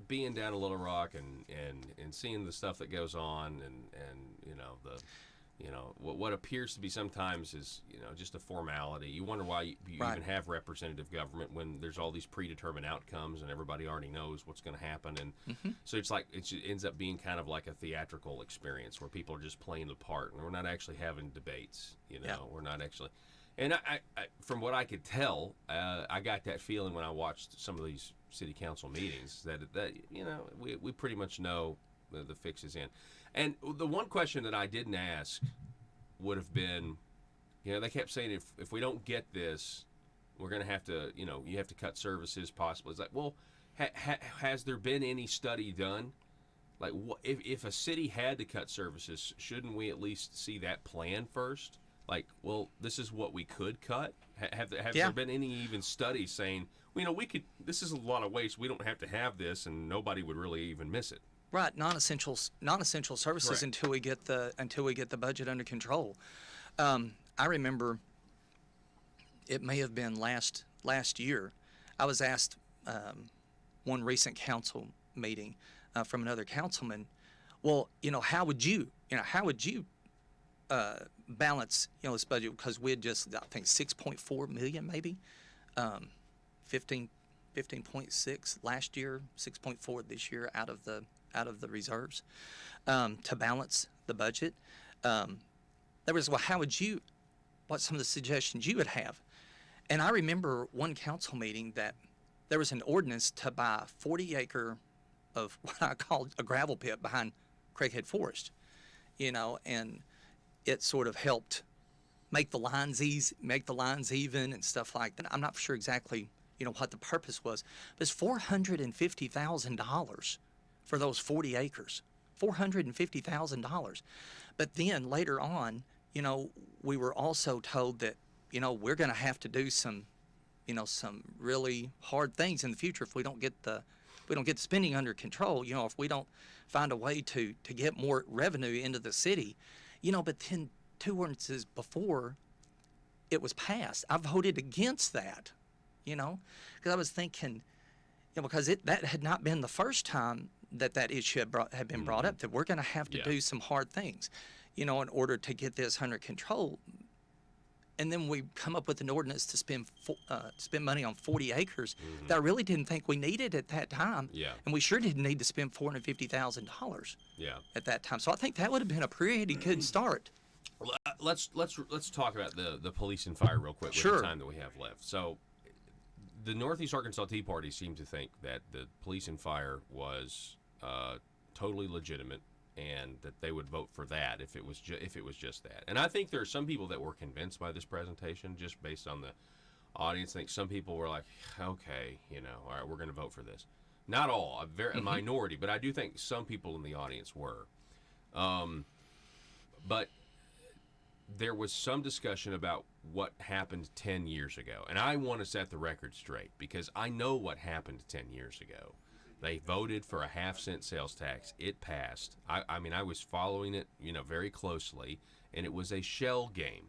being down to Little Rock and seeing the stuff that goes on and what appears to be sometimes is just a formality. You wonder why you even have representative government when there's all these predetermined outcomes and everybody already knows what's going to happen, and so it's like it ends up being kind of like a theatrical experience where people are just playing the part and we're not actually having debates. We're not actually. And I from what I could tell, I got that feeling when I watched some of these city council meetings that we pretty much know the fix is in. And the one question that I didn't ask would have been, they kept saying if we don't get this, we're going to have to, you have to cut services possibly. It's like, well, has there been any study done? Like, if a city had to cut services, shouldn't we at least see that plan first? like, well, this is what we could cut? Have Yeah. there been any even studies saying, well, we could, this is a lot of waste, we don't have to have this, and nobody would really even miss it? Right, non-essential services Correct. until we get the budget under control. I remember it may have been last year. I was asked one recent council meeting from another councilman. Well, how would you balance this budget, because we had just, I think, 6.4 million maybe, 15.6 last year, 6.4 this year out of the reserves to balance the budget. There was, well, what's some of the suggestions you would have? And I remember one council meeting that there was an ordinance to buy 40 acre of what I called a gravel pit behind Craighead Forest, and it sort of helped make the lines even and stuff like that. I'm not sure exactly, what the purpose was, but it's $450,000 for those 40 acres, $450,000. But then later on, we were also told that, we're going to have to do some really hard things in the future if we don't get the spending under control. If we don't find a way to get more revenue into the city, But then 2 ordinances before it was passed, I voted against that, because I was thinking, because that had not been the first time that issue had been brought up, that we're going to have to do some hard things, in order to get this under control. And then we come up with an ordinance to spend money on 40 acres that I really didn't think we needed at that time. Yeah. And we sure didn't need to spend $450,000 at that time. So I think that would have been a pretty good start. Let's talk about the police and fire real quick with Sure. the time that we have left. So the Northeast Arkansas Tea Party seemed to think that the police and fire was totally legitimate, and that they would vote for that if it was just that. And I think there are some people that were convinced by this presentation just based on the audience. I think some people were like, okay, all right, we're going to vote for this. Not all, a minority, but I do think some people in the audience were. But there was some discussion about what happened 10 years ago. And I want to set the record straight, because I know what happened 10 years ago. They voted for a 50-cent sales tax. It passed. I mean, I was following it, very closely, and it was a shell game.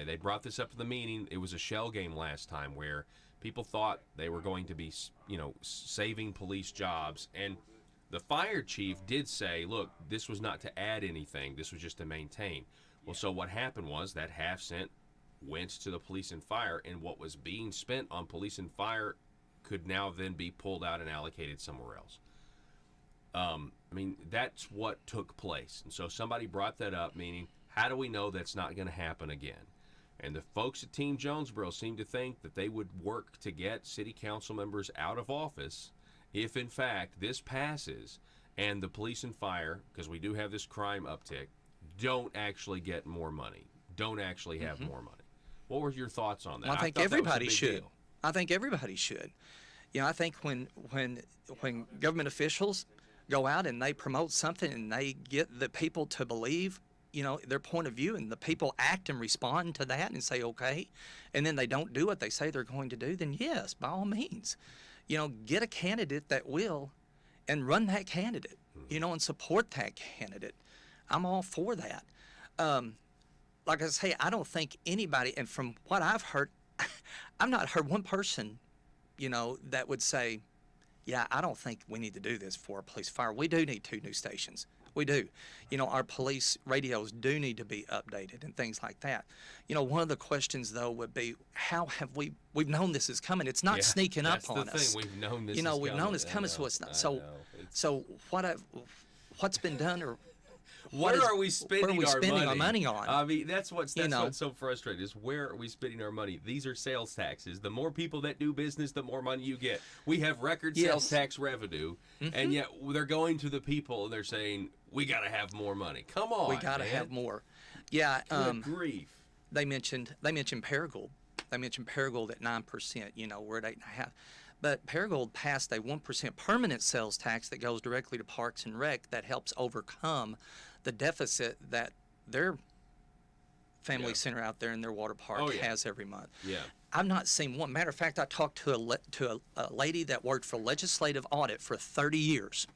They brought this up to the meeting. It was a shell game last time where people thought they were going to be, saving police jobs. And the fire chief did say, look, this was not to add anything. This was just to maintain. Well, so what happened was that 50 cent went to the police and fire, and what was being spent on police and fire could now then be pulled out and allocated somewhere else. I mean, that's what took place. And so somebody brought that up, meaning, how do we know that's not going to happen again? And the folks at Team Jonesboro seem to think that they would work to get city council members out of office if, in fact, this passes and the police and fire, because we do have this crime uptick, don't actually get more money, don't actually have more money. What were your thoughts on that? Well, I think everybody should. I think everybody should. I think when government officials go out and they promote something and they get the people to believe, their point of view, and the people act and respond to that and say, okay, and then they don't do what they say they're going to do, then yes, by all means, get a candidate that will and run that candidate, and support that candidate. I'm all for that. Like I say, I don't think anybody, and from what I've heard, I've not heard one person, that would say, yeah, I don't think we need to do this for a police fire. We do need 2 new stations. We do. Our police radios do need to be updated and things like that. One of the questions, though, would be, how have we've known this is coming. It's not sneaking up on us. That's the thing. We've known this is we've coming. known it's coming, so it's not. So what's been done, or where are we spending our money on? I mean, that's what's so frustrating, is where are we spending our money? These are sales taxes. The more people that do business, the more money you get. We have record sales tax revenue, and yet they're going to the people and they're saying, we got to have more money. Come on, we got to have more. Yeah. Good grief. They mentioned Paragould. They mentioned Paragould at 9%. We're at 8.5%. But Paragould passed a 1% permanent sales tax that goes directly to Parks and Rec that helps overcome the deficit that they're family Yeah. center out there in their water park Oh, yeah. has every month. Yeah. I've not seen one. Matter of fact, I talked to a lady that worked for legislative audit for 30 years.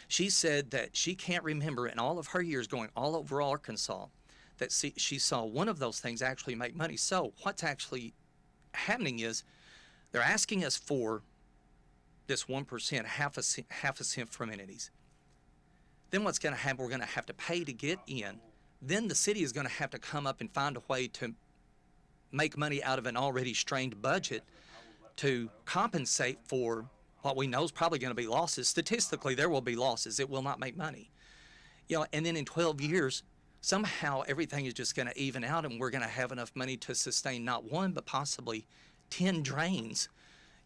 She said that she can't remember in all of her years going all over Arkansas that she saw one of those things actually make money. So what's actually happening is they're asking us for this 1%, half a cent from entities. Then what's going to happen, we're going to have to pay to get in. Then the city is going to have to come up and find a way to make money out of an already strained budget to compensate for what we know is probably going to be losses. Statistically, there will be losses. It will not make money. And then in 12 years, somehow everything is just going to even out, and we're going to have enough money to sustain not one, but possibly 10 drains,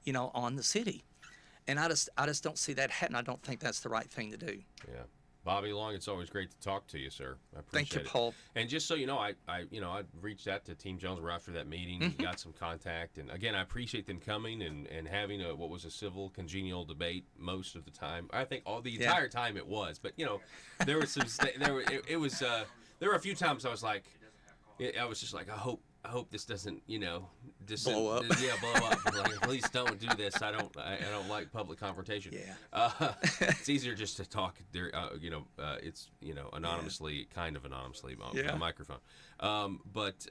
on the city. And I just don't see that happening. I don't think that's the right thing to do. Yeah. Bobby Long, it's always great to talk to you, sir. I appreciate Thank you, it. Paul. And just so you know, I reached out to Team Jonesboro after that meeting, got some contact, and again, I appreciate them coming and having what was a civil, congenial debate most of the time. I think the entire time it was, but there was some there were a few times I was like, I was just like, I hope this doesn't, blow up. Yeah, blow up. Like, please don't do this. I don't like public confrontation. Yeah. It's easier just to talk there. It's anonymously, kind of anonymously on a microphone. But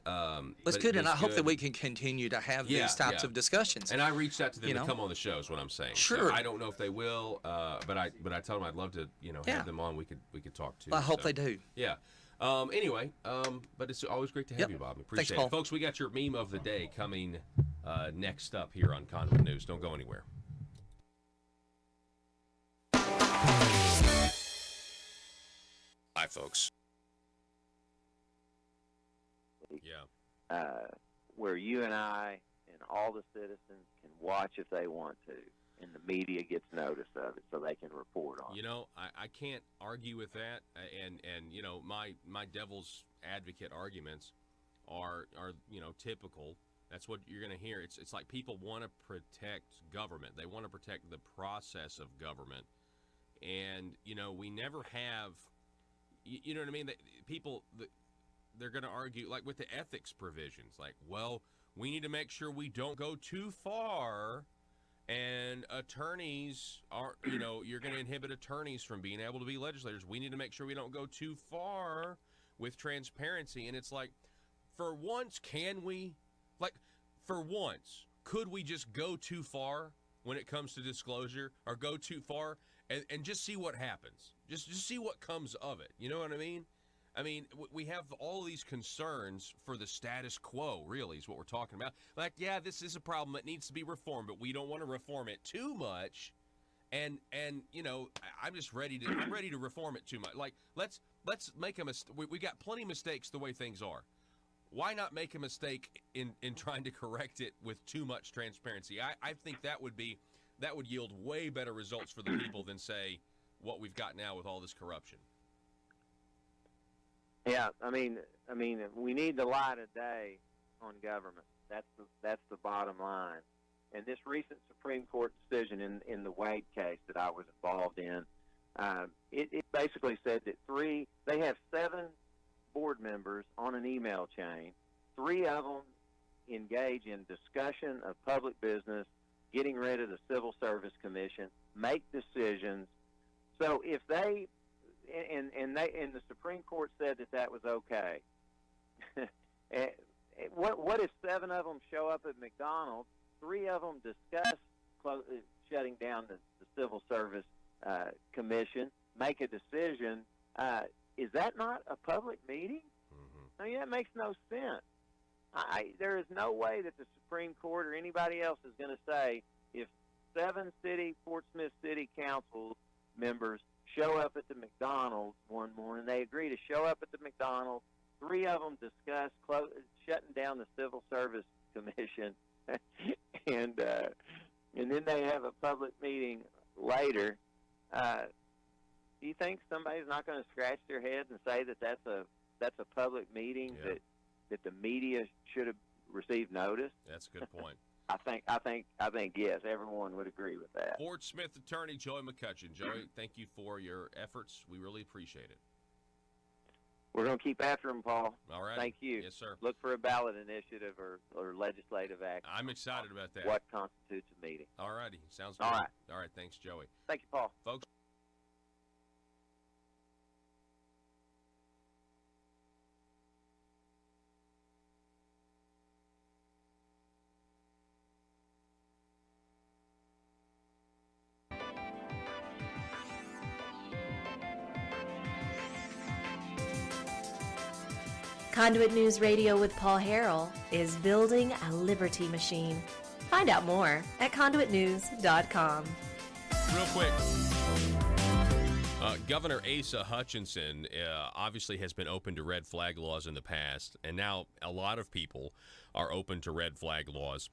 That's good, and I hope that we can continue to have these types of discussions. And I reached out to them to come on the show. Is what I'm saying. Sure. So I don't know if they will, but I told them I'd love to have them on. We could talk to. I hope they do. Yeah. Anyway, but it's always great to have you, Bob. Appreciate Thanks, Paul. it. Folks, we got your meme of the day coming next up here on Conduit News. Don't go anywhere. Hi, folks. Yeah. Where you and I and all the citizens can watch if they want to, and the media gets notice of it so they can report on it. I can't argue with that, and my devil's advocate arguments are typical. That's what you're going to hear. It's like people want to protect government. They want to protect the process of government, and we never have. You know what I mean? They're going to argue like with the ethics provisions, like, well, we need to make sure we don't go too far. And attorneys are, you're going to inhibit attorneys from being able to be legislators. We need to make sure we don't go too far with transparency. And it's like, for once, could we just go too far when it comes to disclosure, or go too far and just see what happens? Just see what comes of it. You know what I mean? I mean, we have all of these concerns for the status quo, really, is what we're talking about. Like, yeah, this is a problem that needs to be reformed, but we don't want to reform it too much. And I'm just ready to reform it too much. Like, let's make a mistake. We got plenty of mistakes the way things are. Why not make a mistake in trying to correct it with too much transparency? I think that would yield way better results for the people than, say, what we've got now with all this corruption. Yeah, I mean, we need the light of day on government. That's the bottom line. And this recent Supreme Court decision in the Wade case that I was involved in, it basically said that they have 7 board members on an email chain. 3 of them engage in discussion of public business, getting rid of the Civil Service Commission, make decisions. So if they and the Supreme Court said that was okay. What if 7 of them show up at McDonald's, 3 of them discuss shutting down the Civil Service Commission, make a decision? Is that not a public meeting? I mean, that makes no sense. There is no way that the Supreme Court or anybody else is going to say, if 7 Fort Smith City Council members show up at the McDonald's one morning, they agree to show up at the McDonald's, 3 of them discuss shutting down the Civil Service Commission, and then they have a public meeting later. Do you think somebody's not going to scratch their heads and say that that's a public meeting, that the media should have received notice? That's a good point. I think yes, everyone would agree with that. Fort Smith attorney Joey McCutcheon. Joey, thank you for your efforts. We really appreciate it. We're going to keep after them, Paul. All right. Thank you. Yes, sir. Look for a ballot initiative or legislative action. I'm excited about that. What constitutes a meeting? All righty. Sounds good. All right. All right. Thanks, Joey. Thank you, Paul. Folks. Conduit News Radio with Paul Harrell is building a liberty machine. Find out more at conduitnews.com. Real quick. Governor Asa Hutchinson obviously has been open to red flag laws in the past, and now a lot of people are open to red flag laws.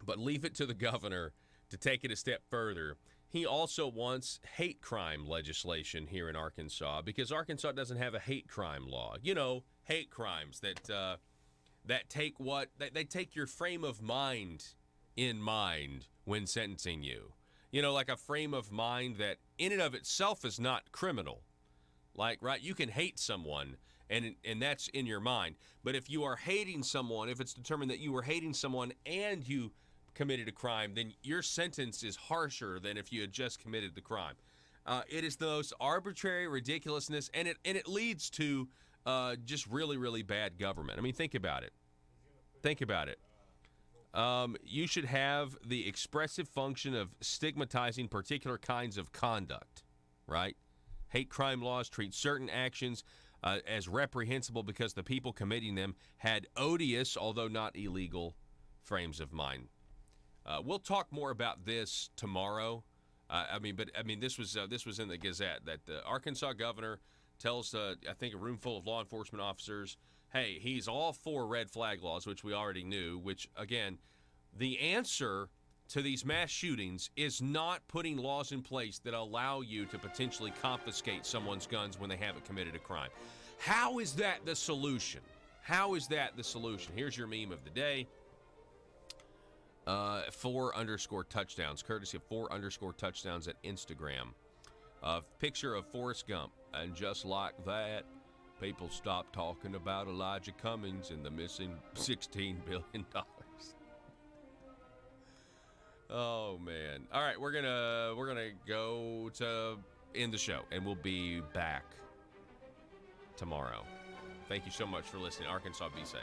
But leave it to the governor to take it a step further. He also wants hate crime legislation here in Arkansas because Arkansas doesn't have a hate crime law. You know, hate crimes that take your frame of mind in mind when sentencing you. You know, like a frame of mind that in and of itself is not criminal. Like, right, you can hate someone and that's in your mind. But if you are hating someone, if it's determined that you were hating someone and you committed a crime, then your sentence is harsher than if you had just committed the crime. It is the most arbitrary ridiculousness, and it leads to just really, really bad government. I mean, think about it. Think about it. You should have the expressive function of stigmatizing particular kinds of conduct, right? Hate crime laws treat certain actions as reprehensible because the people committing them had odious, although not illegal, frames of mind. We'll talk more about this tomorrow. This was in the Gazette that the Arkansas governor tells, I think, a room full of law enforcement officers, hey, he's all for red flag laws, which we already knew, which, again, the answer to these mass shootings is not putting laws in place that allow you to potentially confiscate someone's guns when they haven't committed a crime. How is that the solution? How is that the solution? Here's your meme of the day. 4_touchdowns, courtesy of 4_touchdowns at Instagram. A picture of Forrest Gump. And just like that, people stopped talking about Elijah Cummings and the missing $16 billion. Oh, man. All right, we're gonna go to end the show, and we'll be back tomorrow. Thank you so much for listening. Arkansas, be safe.